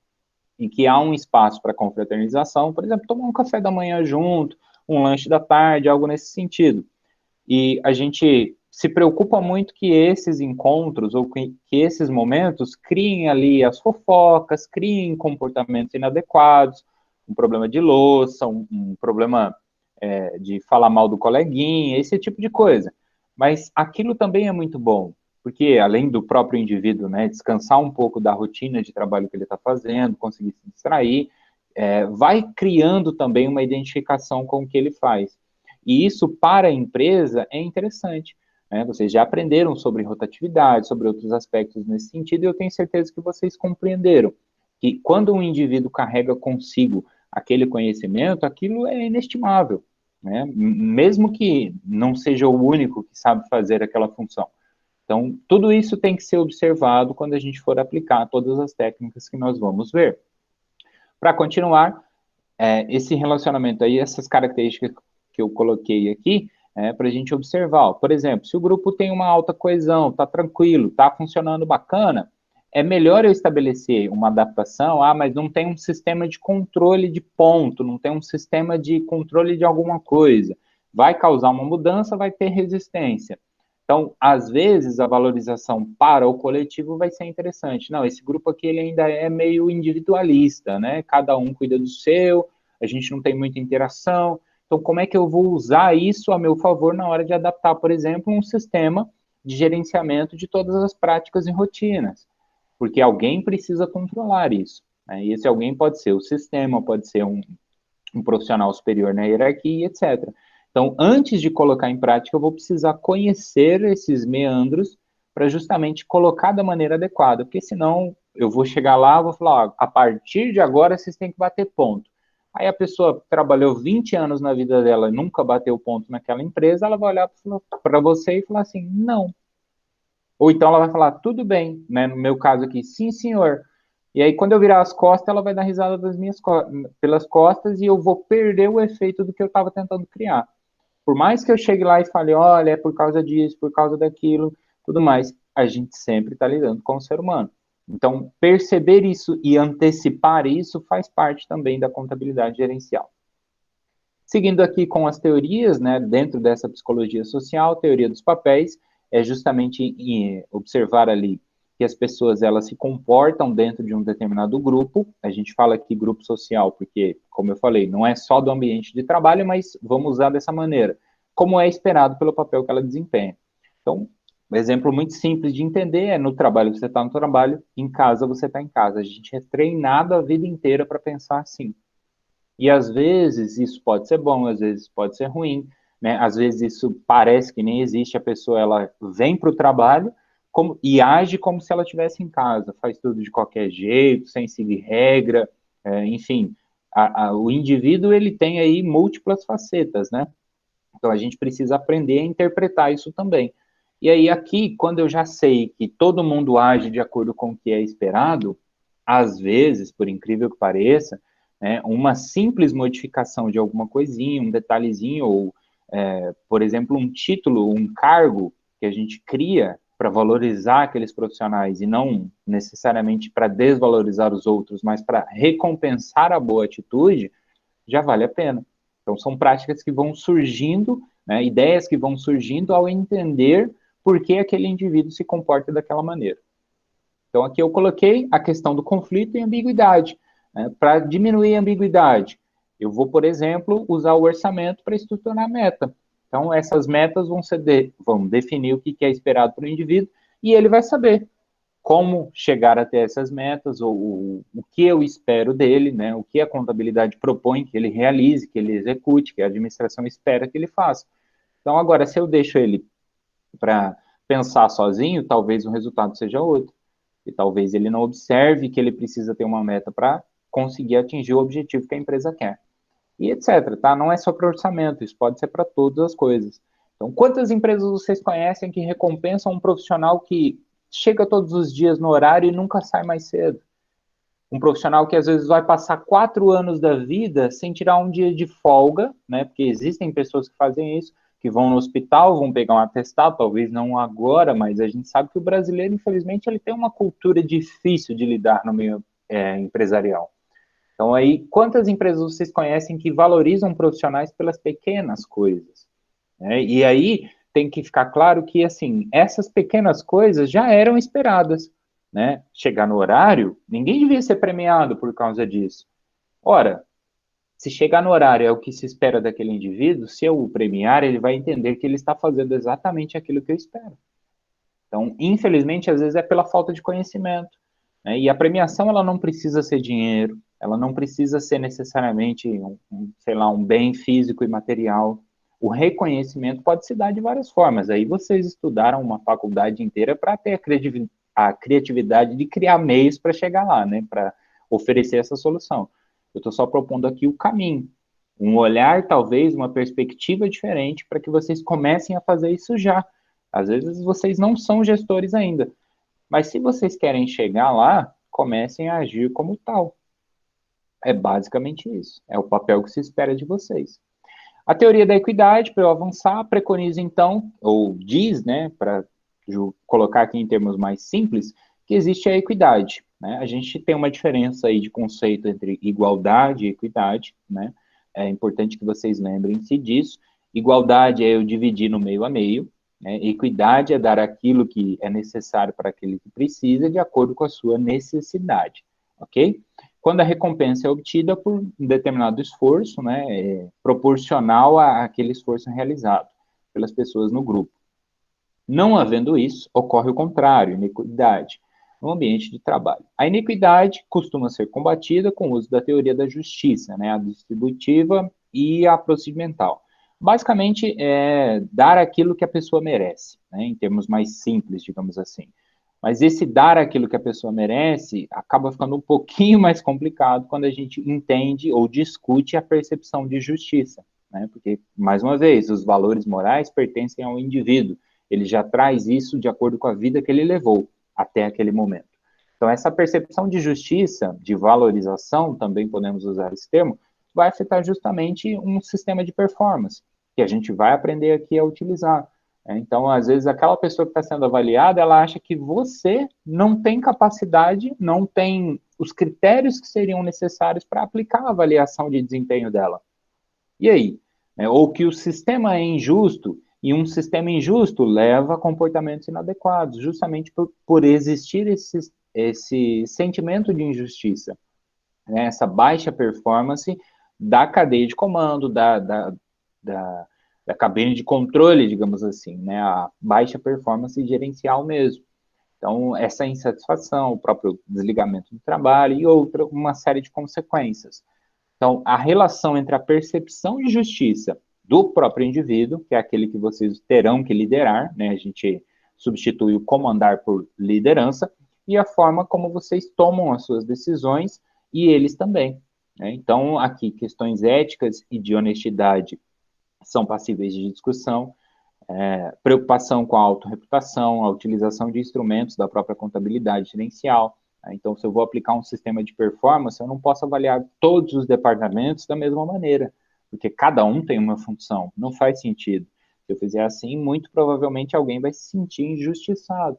em que há um espaço para confraternização, por exemplo, tomar um café da manhã junto, um lanche da tarde, algo nesse sentido. E a gente se preocupa muito que esses encontros ou que esses momentos criem ali as fofocas, criem comportamentos inadequados, um problema de louça, um problema de falar mal do coleguinha, esse tipo de coisa. Mas aquilo também é muito bom, porque além do próprio indivíduo, né, descansar um pouco da rotina de trabalho que ele está fazendo, conseguir se distrair, vai criando também uma identificação com o que ele faz. E isso, para a empresa, é interessante. Né? Vocês já aprenderam sobre rotatividade, sobre outros aspectos nesse sentido, e eu tenho certeza que vocês compreenderam que quando um indivíduo carrega consigo aquele conhecimento, aquilo é inestimável. Né? Mesmo que não seja o único que sabe fazer aquela função. Então, tudo isso tem que ser observado quando a gente for aplicar todas as técnicas que nós vamos ver. Para continuar, esse relacionamento aí, essas características que eu coloquei aqui, para a gente observar. Por exemplo, se o grupo tem uma alta coesão, está tranquilo, está funcionando bacana, é melhor eu estabelecer uma adaptação, mas não tem um sistema de controle de ponto, não tem um sistema de controle de alguma coisa. Vai causar uma mudança, vai ter resistência. Então, às vezes, a valorização para o coletivo vai ser interessante. Não, esse grupo aqui ele ainda é meio individualista, né? Cada um cuida do seu, a gente não tem muita interação. Então, como é que eu vou usar isso a meu favor na hora de adaptar, por exemplo, um sistema de gerenciamento de todas as práticas e rotinas? Porque alguém precisa controlar isso. Né? E esse alguém pode ser o sistema, pode ser um profissional superior na hierarquia, etc. Então, antes de colocar em prática, eu vou precisar conhecer esses meandros para justamente colocar da maneira adequada, porque senão eu vou chegar lá, vou falar, a partir de agora vocês têm que bater ponto. Aí a pessoa trabalhou 20 anos na vida dela e nunca bateu ponto naquela empresa, ela vai olhar para você e falar assim, não. Ou então ela vai falar, tudo bem, né? No meu caso aqui, sim, senhor. E aí, quando eu virar as costas, ela vai dar risada pelas costas e eu vou perder o efeito do que eu estava tentando criar. Por mais que eu chegue lá e fale, olha, é por causa disso, por causa daquilo, tudo mais, a gente sempre está lidando com o ser humano. Então, perceber isso e antecipar isso faz parte também da contabilidade gerencial. Seguindo aqui com as teorias, né, dentro dessa psicologia social, teoria dos papéis, é justamente observar ali que as pessoas elas se comportam dentro de um determinado grupo. A gente fala aqui grupo social porque, como eu falei, não é só do ambiente de trabalho, mas vamos usar dessa maneira, como é esperado pelo papel que ela desempenha. Então, um exemplo muito simples de entender é no trabalho você está no trabalho, em casa você está em casa. A gente é treinado a vida inteira para pensar assim. E às vezes isso pode ser bom, às vezes pode ser ruim, né? Às vezes isso parece que nem existe, a pessoa ela vem para o trabalho e age como se ela estivesse em casa, faz tudo de qualquer jeito, sem seguir regra, enfim. O indivíduo ele tem aí múltiplas facetas, né? Então a gente precisa aprender a interpretar isso também. E aí aqui, quando eu já sei que todo mundo age de acordo com o que é esperado, às vezes, por incrível que pareça, né, uma simples modificação de alguma coisinha, um detalhezinho, ou, por exemplo, um título, um cargo que a gente cria para valorizar aqueles profissionais e não necessariamente para desvalorizar os outros, mas para recompensar a boa atitude, já vale a pena. Então, são práticas que vão surgindo, né, ideias que vão surgindo ao entender por que aquele indivíduo se comporta daquela maneira. Então, aqui eu coloquei a questão do conflito e ambiguidade. Né? Para diminuir a ambiguidade, eu vou, por exemplo, usar o orçamento para estruturar a meta. Então, essas metas vão definir o que é esperado para o indivíduo e ele vai saber como chegar até essas metas, ou o que eu espero dele, né? O que a contabilidade propõe que ele realize, que ele execute, que a administração espera que ele faça. Então, agora, se eu deixo ele para pensar sozinho, talvez o resultado seja outro. E talvez ele não observe que ele precisa ter uma meta para conseguir atingir o objetivo que a empresa quer. E etc, tá? Não é só para orçamento, isso pode ser para todas as coisas. Então, quantas empresas vocês conhecem que recompensam um profissional que chega todos os dias no horário e nunca sai mais cedo? Um profissional que às vezes vai passar 4 anos da vida sem tirar um dia de folga, né? Porque existem pessoas que fazem isso, que vão no hospital, vão pegar um atestado, talvez não agora, mas a gente sabe que o brasileiro, infelizmente, ele tem uma cultura difícil de lidar no meio empresarial. Então, aí, quantas empresas vocês conhecem que valorizam profissionais pelas pequenas coisas? Né? E aí, tem que ficar claro que, assim, essas pequenas coisas já eram esperadas. Né? Chegar no horário, ninguém devia ser premiado por causa disso. Ora, se chegar no horário é o que se espera daquele indivíduo, se eu o premiar, ele vai entender que ele está fazendo exatamente aquilo que eu espero. Então, infelizmente, às vezes é pela falta de conhecimento. Né? E a premiação, ela não precisa ser dinheiro, ela não precisa ser necessariamente, sei lá, um bem físico e material. O reconhecimento pode se dar de várias formas. Aí vocês estudaram uma faculdade inteira para ter a criatividade de criar meios para chegar lá, né? Para oferecer essa solução. Eu estou só propondo aqui o caminho. Um olhar, talvez, uma perspectiva diferente para que vocês comecem a fazer isso já. Às vezes vocês não são gestores ainda, mas se vocês querem chegar lá, comecem a agir como tal. É basicamente isso. É o papel que se espera de vocês. A teoria da equidade, para eu avançar, preconiza então, ou diz, né, para colocar aqui em termos mais simples, que existe a equidade. Né? A gente tem uma diferença aí de conceito entre igualdade e equidade, né? É importante que vocês lembrem-se disso. Igualdade é eu dividir no meio a meio, né? Equidade é dar aquilo que é necessário para aquele que precisa, de acordo com a sua necessidade, ok? Quando a recompensa é obtida por um determinado esforço, né, proporcional àquele esforço realizado pelas pessoas no grupo. Não havendo isso, ocorre o contrário, iniquidade, no ambiente de trabalho. A iniquidade costuma ser combatida com o uso da teoria da justiça, né, a distributiva e a procedimental. Basicamente, é dar aquilo que a pessoa merece, né, em termos mais simples, digamos assim. Mas esse dar aquilo que a pessoa merece acaba ficando um pouquinho mais complicado quando a gente entende ou discute a percepção de justiça, né? Porque, mais uma vez, os valores morais pertencem ao indivíduo. Ele já traz isso de acordo com a vida que ele levou até aquele momento. Então, essa percepção de justiça, de valorização, também podemos usar esse termo, vai afetar justamente um sistema de performance, que a gente vai aprender aqui a utilizar. Então, às vezes, aquela pessoa que está sendo avaliada, ela acha que você não tem capacidade, não tem os critérios que seriam necessários para aplicar a avaliação de desempenho dela. E aí? Ou que o sistema é injusto, e um sistema injusto leva a comportamentos inadequados, justamente por existir esse sentimento de injustiça, né? Essa baixa performance da cadeia de comando, da cabine de controle, digamos assim, né? A baixa performance gerencial mesmo. Então, essa insatisfação, o próprio desligamento do trabalho e uma série de consequências. Então, a relação entre a percepção de justiça do próprio indivíduo, que é aquele que vocês terão que liderar, né? A gente substitui o comandar por liderança, e a forma como vocês tomam as suas decisões, e eles também, né? Então, aqui, questões éticas e de honestidade são passíveis de discussão, preocupação com a autorreputação, a utilização de instrumentos da própria contabilidade gerencial. Então, se eu vou aplicar um sistema de performance, eu não posso avaliar todos os departamentos da mesma maneira, porque cada um tem uma função, não faz sentido. Se eu fizer assim, muito provavelmente alguém vai se sentir injustiçado.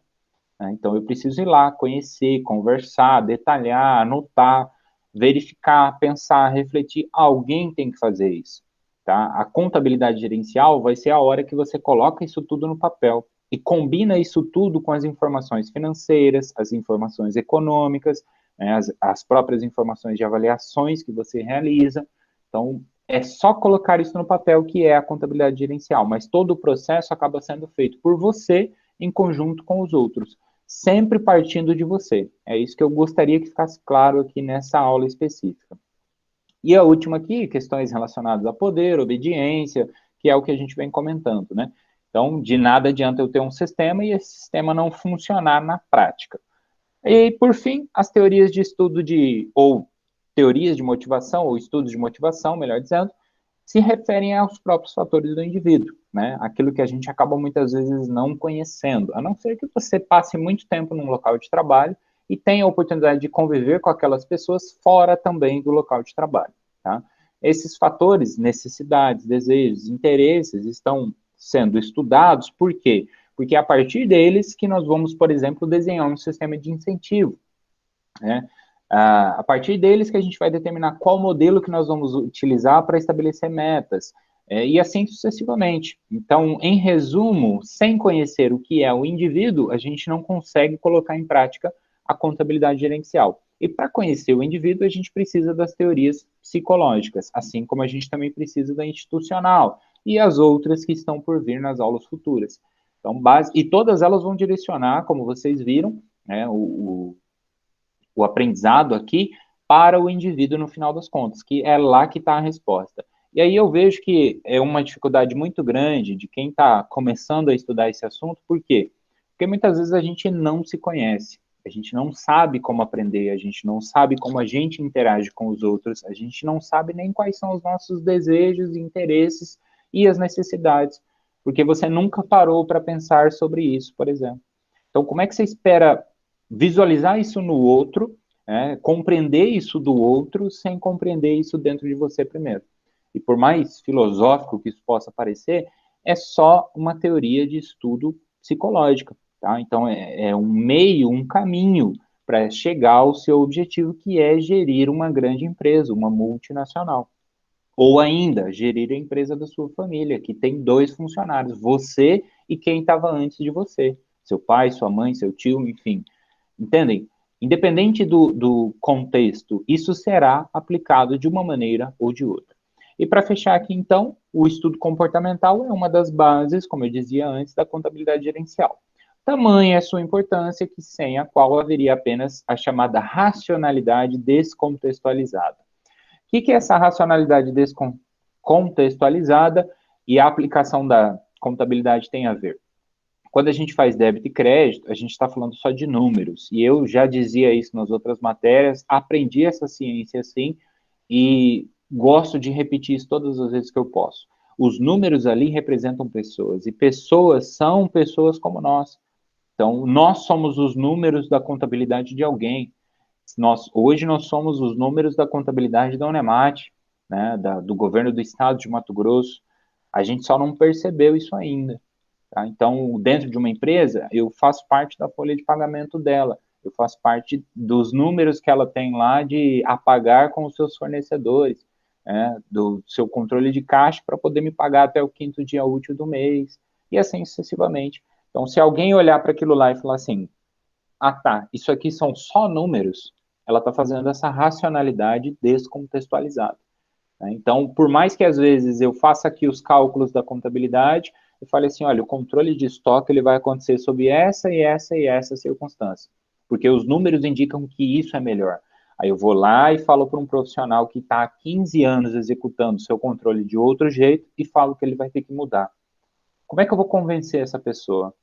Então, eu preciso ir lá, conhecer, conversar, detalhar, anotar, verificar, pensar, refletir. Alguém tem que fazer isso. Tá? A contabilidade gerencial vai ser a hora que você coloca isso tudo no papel e combina isso tudo com as informações financeiras, as informações econômicas, né, as próprias informações de avaliações que você realiza. Então, é só colocar isso no papel que é a contabilidade gerencial, mas todo o processo acaba sendo feito por você em conjunto com os outros, sempre partindo de você. É isso que eu gostaria que ficasse claro aqui nessa aula específica. E a última aqui, questões relacionadas a poder, obediência, que é o que a gente vem comentando, né? Então, de nada adianta eu ter um sistema e esse sistema não funcionar na prática. E, por fim, as teorias de estudo ou teorias de motivação, ou estudos de motivação, melhor dizendo, se referem aos próprios fatores do indivíduo, né? Aquilo que a gente acaba muitas vezes não conhecendo, a não ser que você passe muito tempo num local de trabalho e tenha a oportunidade de conviver com aquelas pessoas fora também do local de trabalho, tá? Esses fatores, necessidades, desejos, interesses, estão sendo estudados, por quê? Porque é a partir deles que nós vamos, por exemplo, desenhar um sistema de incentivo, né? A partir deles que a gente vai determinar qual modelo que nós vamos utilizar para estabelecer metas, e assim sucessivamente. Então, em resumo, sem conhecer o que é o indivíduo, a gente não consegue colocar em prática a contabilidade gerencial. E para conhecer o indivíduo, a gente precisa das teorias psicológicas, assim como a gente também precisa da institucional e as outras que estão por vir nas aulas futuras. Então, e todas elas vão direcionar, como vocês viram, né, o aprendizado aqui para o indivíduo no final das contas, que é lá que está a resposta. E aí eu vejo que é uma dificuldade muito grande de quem está começando a estudar esse assunto, por quê? Porque muitas vezes a gente não se conhece, a gente não sabe como aprender, a gente não sabe como a gente interage com os outros, a gente não sabe nem quais são os nossos desejos, interesses e as necessidades, porque você nunca parou para pensar sobre isso, por exemplo. Então, como é que você espera visualizar isso no outro, compreender isso do outro, sem compreender isso dentro de você primeiro? E por mais filosófico que isso possa parecer, é só uma teoria de estudo psicológica, tá? Então, é um meio, um caminho para chegar ao seu objetivo, que é gerir uma grande empresa, uma multinacional. Ou ainda, gerir a empresa da sua família, que tem 2 funcionários, você e quem estava antes de você. Seu pai, sua mãe, seu tio, enfim. Entendem? Independente do contexto, isso será aplicado de uma maneira ou de outra. E para fechar aqui, então, o estudo comportamental é uma das bases, como eu dizia antes, da contabilidade gerencial. Tamanha é a sua importância que sem a qual haveria apenas a chamada racionalidade descontextualizada. O que é essa racionalidade descontextualizada e a aplicação da contabilidade tem a ver? Quando a gente faz débito e crédito, a gente está falando só de números. E eu já dizia isso nas outras matérias, aprendi essa ciência assim e gosto de repetir isso todas as vezes que eu posso. Os números ali representam pessoas, e pessoas são pessoas como nós. Então, nós somos os números da contabilidade de alguém. Hoje nós somos os números da contabilidade da Unemat, né, do governo do estado de Mato Grosso. A gente só não percebeu isso ainda. Tá? Então, dentro de uma empresa, eu faço parte da folha de pagamento dela. Eu faço parte dos números que ela tem lá de apagar com os seus fornecedores, né, do seu controle de caixa para poder me pagar até o 5º dia útil do mês, e assim sucessivamente. Então, se alguém olhar para aquilo lá e falar assim, ah tá, isso aqui são só números, ela está fazendo essa racionalidade descontextualizada. Né? Então, por mais que às vezes eu faça aqui os cálculos da contabilidade, eu fale assim, olha, o controle de estoque ele vai acontecer sob essa e essa e essa circunstância, porque os números indicam que isso é melhor. Aí eu vou lá e falo para um profissional que está há 15 anos executando o seu controle de outro jeito e falo que ele vai ter que mudar. Como é que eu vou convencer essa pessoa?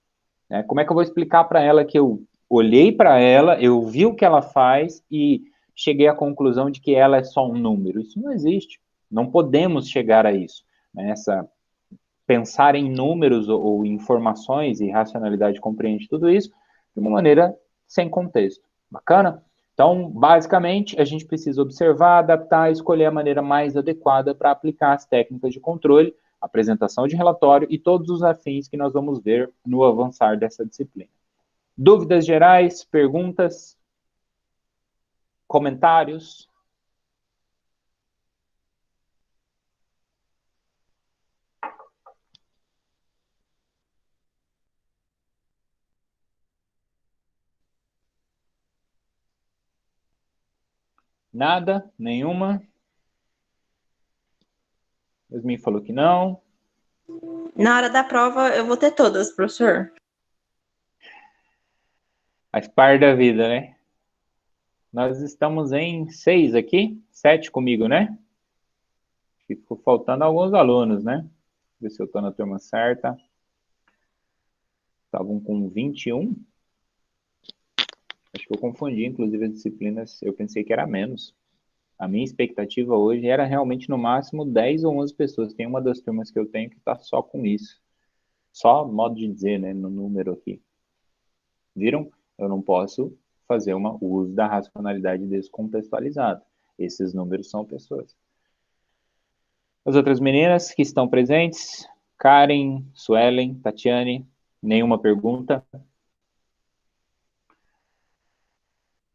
Né? Como é que eu vou explicar para ela que eu olhei para ela, eu vi o que ela faz e cheguei à conclusão de que ela é só um número? Isso não existe. Não podemos chegar a isso. Né? Pensar em números ou informações e racionalidade compreende tudo isso de uma maneira sem contexto. Bacana? Então, basicamente, a gente precisa observar, adaptar e escolher a maneira mais adequada para aplicar as técnicas de controle, apresentação de relatório e todos os afins que nós vamos ver no avançar dessa disciplina. Dúvidas gerais, perguntas, comentários? Nada? Nenhuma? Yasmin falou que não. Na hora da prova, eu vou ter todas, professor. Faz parte da vida, né? Nós estamos em 6 aqui, 7 comigo, né? Ficou faltando alguns alunos, né? Ver se eu estou na turma certa. Estavam com 21. Acho que eu confundi, inclusive, as disciplinas. Eu pensei que era menos. A minha expectativa hoje era realmente no máximo 10 ou 11 pessoas. Tem uma das turmas que eu tenho que está só com isso. Só modo de dizer, né? No número aqui. Viram? Eu não posso fazer o uso da racionalidade descontextualizada. Esses números são pessoas. As outras meninas que estão presentes, Karen, Suelen, Tatiane, nenhuma pergunta.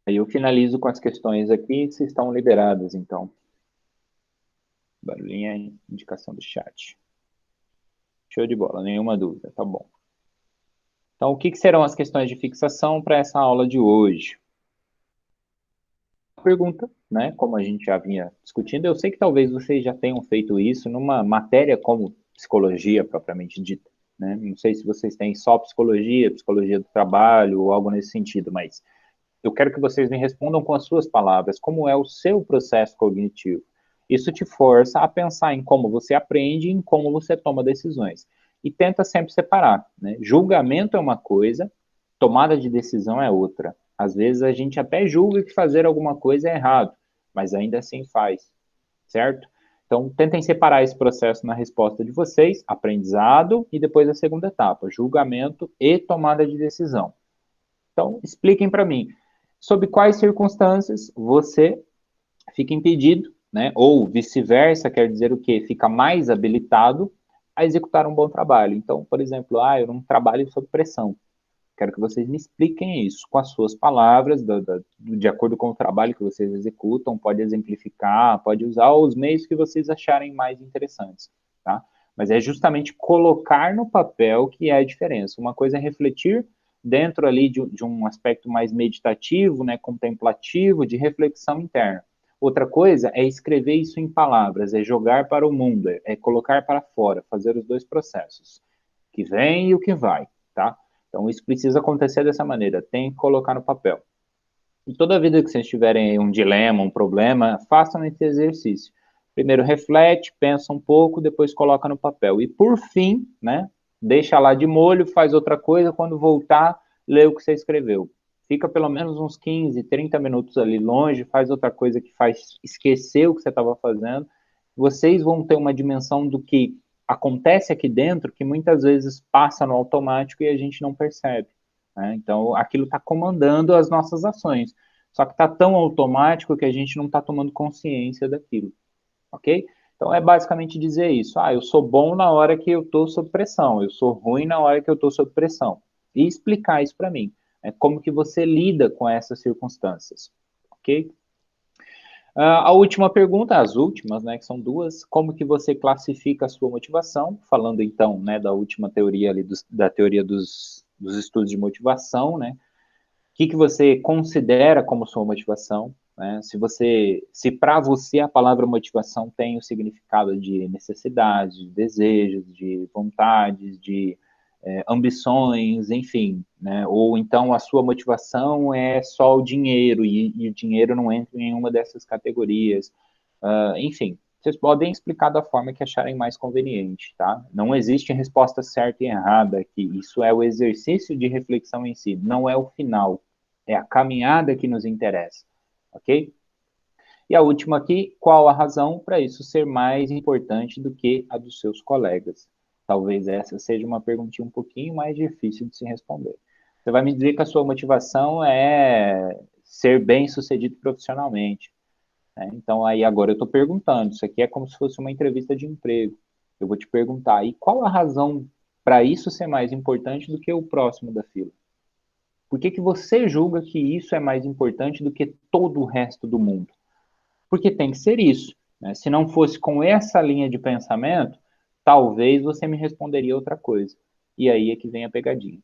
Aí eu finalizo com as questões aqui, vocês estão liberadas, então. Barulhinha, indicação do chat. Show de bola, nenhuma dúvida, tá bom. Então, o que serão as questões de fixação para essa aula de hoje? Pergunta, né? Como a gente já vinha discutindo, eu sei que talvez vocês já tenham feito isso numa matéria como psicologia propriamente dita, né? Não sei se vocês têm só psicologia, psicologia do trabalho ou algo nesse sentido, mas eu quero que vocês me respondam com as suas palavras, como é o seu processo cognitivo. Isso te força a pensar em como você aprende e em como você toma decisões. E tenta sempre separar, né? Julgamento é uma coisa, tomada de decisão é outra. Às vezes a gente até julga que fazer alguma coisa é errado, mas ainda assim faz, certo? Então, tentem separar esse processo na resposta de vocês, aprendizado e depois a segunda etapa, julgamento e tomada de decisão. Então, expliquem para mim, sob quais circunstâncias você fica impedido, né, ou vice-versa, quer dizer o quê? Fica mais habilitado a executar um bom trabalho. Então, por exemplo, eu não trabalho sob pressão. Quero que vocês me expliquem isso com as suas palavras, de acordo com o trabalho que vocês executam, pode exemplificar, pode usar os meios que vocês acharem mais interessantes, tá? Mas é justamente colocar no papel que é a diferença. Uma coisa é refletir dentro ali de um aspecto mais meditativo, né, contemplativo, de reflexão interna. Outra coisa é escrever isso em palavras, é jogar para o mundo, é colocar para fora, fazer os dois processos, o que vem e o que vai, tá? Então, isso precisa acontecer dessa maneira, tem que colocar no papel. E toda vida que vocês tiverem um dilema, um problema, façam esse exercício. Primeiro reflete, pensa um pouco, depois coloca no papel. E por fim, né, deixa lá de molho, faz outra coisa, quando voltar, lê o que você escreveu. Fica pelo menos uns 15, 30 minutos ali longe, faz outra coisa que faz esquecer o que você estava fazendo. Vocês vão ter uma dimensão do que acontece aqui dentro que muitas vezes passa no automático e a gente não percebe. né? Então, aquilo está comandando as nossas ações. Só que está tão automático que a gente não está tomando consciência daquilo, ok? Então, é basicamente dizer isso. Eu sou bom na hora que eu estou sob pressão, eu sou ruim na hora que eu estou sob pressão. E explicar isso para mim. Como que você lida com essas circunstâncias, ok? A última pergunta, as últimas, né, que são duas, como que você classifica a sua motivação? Falando, então, né, da última teoria ali, da teoria dos estudos de motivação, né? O que você considera como sua motivação? Né? Se para você a palavra motivação tem o significado de necessidade, de desejos, de vontades, de ambições, enfim, né? Ou então a sua motivação é só o dinheiro e o dinheiro não entra em nenhuma dessas categorias. Enfim, vocês podem explicar da forma que acharem mais conveniente, tá? Não existe resposta certa e errada aqui. Isso é o exercício de reflexão em si, não é o final. É a caminhada que nos interessa, ok? E a última aqui, qual a razão para isso ser mais importante do que a dos seus colegas? Talvez essa seja uma perguntinha um pouquinho mais difícil de se responder. Você vai me dizer que a sua motivação é ser bem-sucedido profissionalmente, né? Então, aí agora eu estou perguntando, isso aqui é como se fosse uma entrevista de emprego. Eu vou te perguntar, e qual a razão para isso ser mais importante do que o próximo da fila? Por que que você julga que isso é mais importante do que todo o resto do mundo? Porque tem que ser isso, né? Se não fosse com essa linha de pensamento, talvez você me responderia outra coisa. E aí é que vem a pegadinha.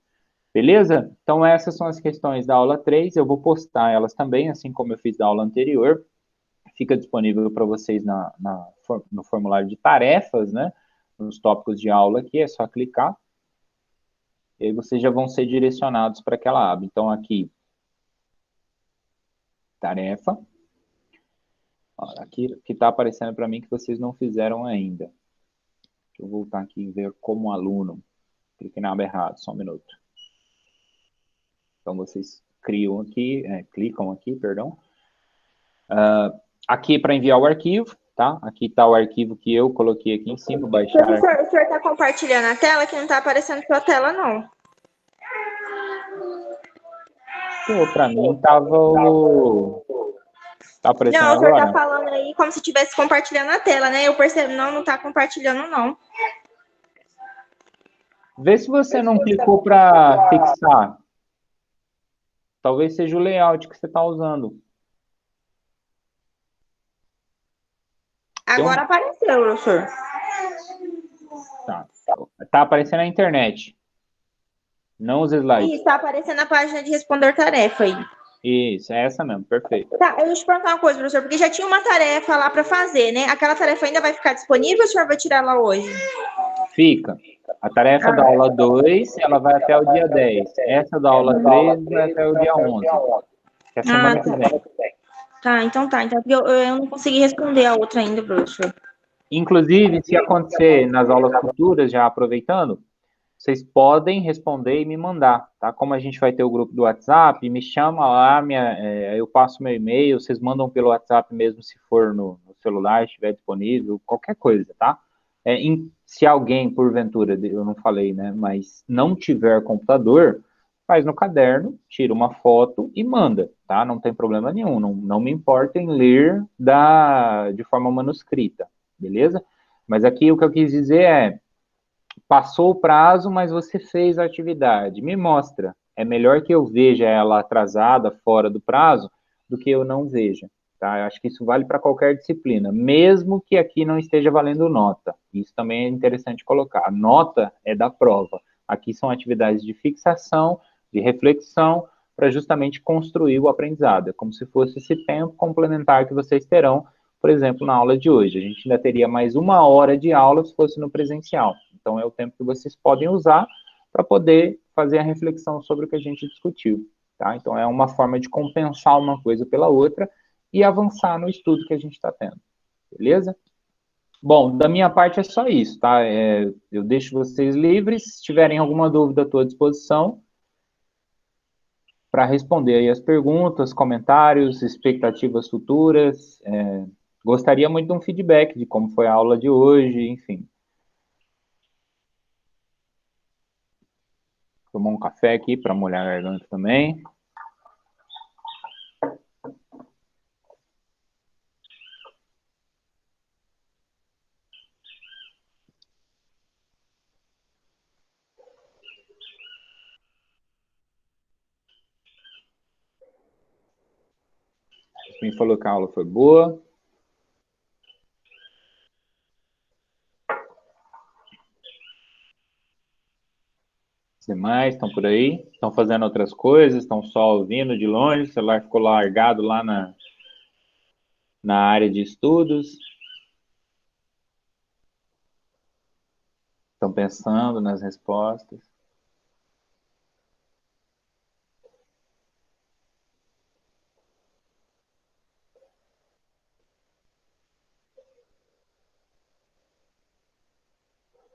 Beleza? Então essas são as questões da aula 3. Eu vou postar elas também, assim como eu fiz da aula anterior. Fica disponível para vocês no formulário de tarefas, né? Nos tópicos de aula aqui, é só clicar. E aí vocês já vão ser direcionados para aquela aba. Então aqui, tarefa. Aqui que está aparecendo para mim que vocês não fizeram ainda. Deixa eu voltar aqui e ver como aluno. Cliquei na aba errada, só um minuto. Então vocês clicam aqui, perdão. Aqui para enviar o arquivo, tá? Aqui está o arquivo que eu coloquei aqui em cima, baixar. Professor, o senhor está compartilhando a tela que não está aparecendo sua tela, não. Pô, para mim tava Tá aparecendo Não, o senhor agora? está falando aí como se estivesse compartilhando a tela, né? Eu percebo, não está compartilhando, não. Vê se você não clicou para fixar. Talvez seja o layout que você está usando. Agora apareceu, professor. Tá aparecendo na internet. Não os slides. Isso, está aparecendo a página de responder tarefa aí. Isso, é essa mesmo, perfeito. Tá, eu vou te perguntar uma coisa, professor, porque já tinha uma tarefa lá para fazer, né? Aquela tarefa ainda vai ficar disponível ou o senhor vai tirar ela hoje? Fica. A tarefa da aula 2, ela vai até o dia 10. Essa da aula 3 vai até o dia 11. Que é a semana que vem. Tá, então tá. Então, eu não consegui responder a outra ainda, professor. Inclusive, se acontecer nas aulas futuras, já aproveitando, vocês podem responder e me mandar, tá? Como a gente vai ter o grupo do WhatsApp, me chama lá, eu passo meu e-mail, vocês mandam pelo WhatsApp mesmo, se for no celular, estiver disponível, qualquer coisa, tá? Se alguém, porventura, eu não falei, né, mas não tiver computador, faz no caderno, tira uma foto e manda, tá? Não tem problema nenhum, não me importa em ler de forma manuscrita, beleza? Mas aqui o que eu quis dizer é, passou o prazo, mas você fez a atividade. Me mostra. É melhor que eu veja ela atrasada, fora do prazo, do que eu não veja. Tá? Eu acho que isso vale para qualquer disciplina, mesmo que aqui não esteja valendo nota. Isso também é interessante colocar. A nota é da prova. Aqui são atividades de fixação, de reflexão, para justamente construir o aprendizado. É como se fosse esse tempo complementar que vocês terão, por exemplo, na aula de hoje. A gente ainda teria mais 1 hora de aula se fosse no presencial. Então, é o tempo que vocês podem usar para poder fazer a reflexão sobre o que a gente discutiu. Tá? Então, é uma forma de compensar uma coisa pela outra e avançar no estudo que a gente está tendo. Beleza? Bom, da minha parte é só isso, tá? Eu deixo vocês livres. Se tiverem alguma dúvida, estou à disposição para responder aí as perguntas, comentários, expectativas futuras. Gostaria muito de um feedback de como foi a aula de hoje, enfim. Tomar um café aqui para molhar a garganta também. Quem falou que a aula foi boa. Os demais estão por aí, estão fazendo outras coisas, estão só ouvindo de longe, o celular ficou largado lá na área de estudos. Estão pensando nas respostas.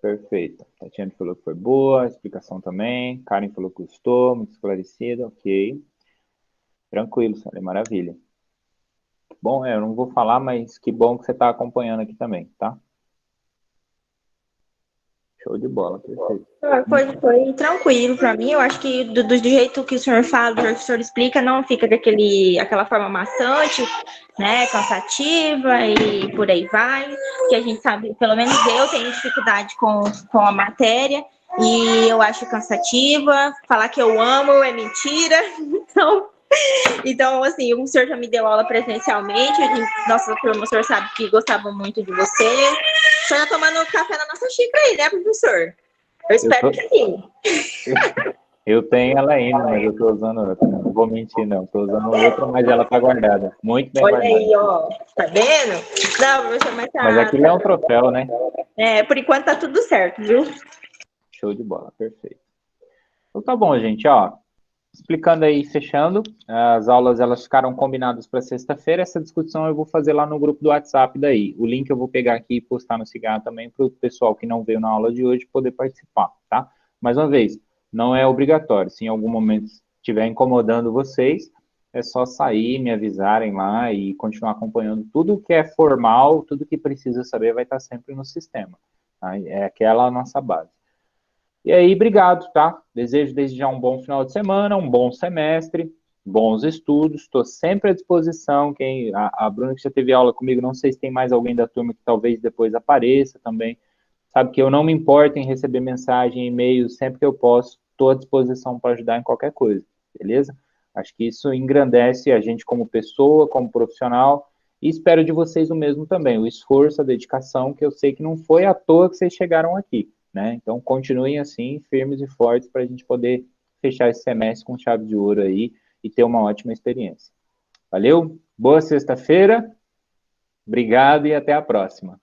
Perfeito. Tatiana falou que foi boa, a explicação também. Karen falou que gostou, muito esclarecida, ok. Tranquilo, Sônia, maravilha. Bom, eu não vou falar, mas que bom que você está acompanhando aqui também, tá? Show de bola, perfeito. Foi tranquilo para mim. Eu acho que do jeito que o senhor fala, do jeito que o senhor explica, não fica aquela forma maçante, né? Cansativa e por aí vai. Que a gente sabe, pelo menos eu tenho dificuldade com a matéria e eu acho cansativa. Falar que eu amo é mentira. Então, assim, o senhor já me deu aula presencialmente. Nossa turma, o senhor sabe que gostava muito de você. O senhor tá tomando café na nossa xícara aí, né, professor? Eu espero que sim. Eu tenho ela ainda, mas eu tô usando outra. Não vou mentir, não. Tô usando outra, mas ela tá guardada. Muito bem guardada. Olha aí, ó. Tá vendo? Não, professor, mas tá... Mas aquilo é um troféu, né? Por enquanto tá tudo certo, viu? Show de bola, perfeito. Então tá bom, gente, ó. Explicando aí, fechando, as aulas elas ficaram combinadas para sexta-feira. Essa discussão eu vou fazer lá no grupo do WhatsApp daí. O link eu vou pegar aqui e postar no Cigarro também para o pessoal que não veio na aula de hoje poder participar, tá? Mais uma vez, não é obrigatório. Se em algum momento estiver incomodando vocês, é só sair, me avisarem lá e continuar acompanhando. Tudo que é formal, tudo que precisa saber vai estar sempre no sistema. Tá? É aquela a nossa base. E aí, obrigado, tá? Desejo desde já um bom final de semana, um bom semestre, bons estudos. Estou sempre à disposição. A Bruna que já teve aula comigo, não sei se tem mais alguém da turma que talvez depois apareça também. Sabe que eu não me importo em receber mensagem, e-mail, sempre que eu posso, estou à disposição para ajudar em qualquer coisa, beleza? Acho que isso engrandece a gente como pessoa, como profissional, e espero de vocês o mesmo também, o esforço, a dedicação, que eu sei que não foi à toa que vocês chegaram aqui, né? Então, continuem assim, firmes e fortes, para a gente poder fechar esse semestre com chave de ouro aí e ter uma ótima experiência. Valeu? Boa sexta-feira, obrigado e até a próxima.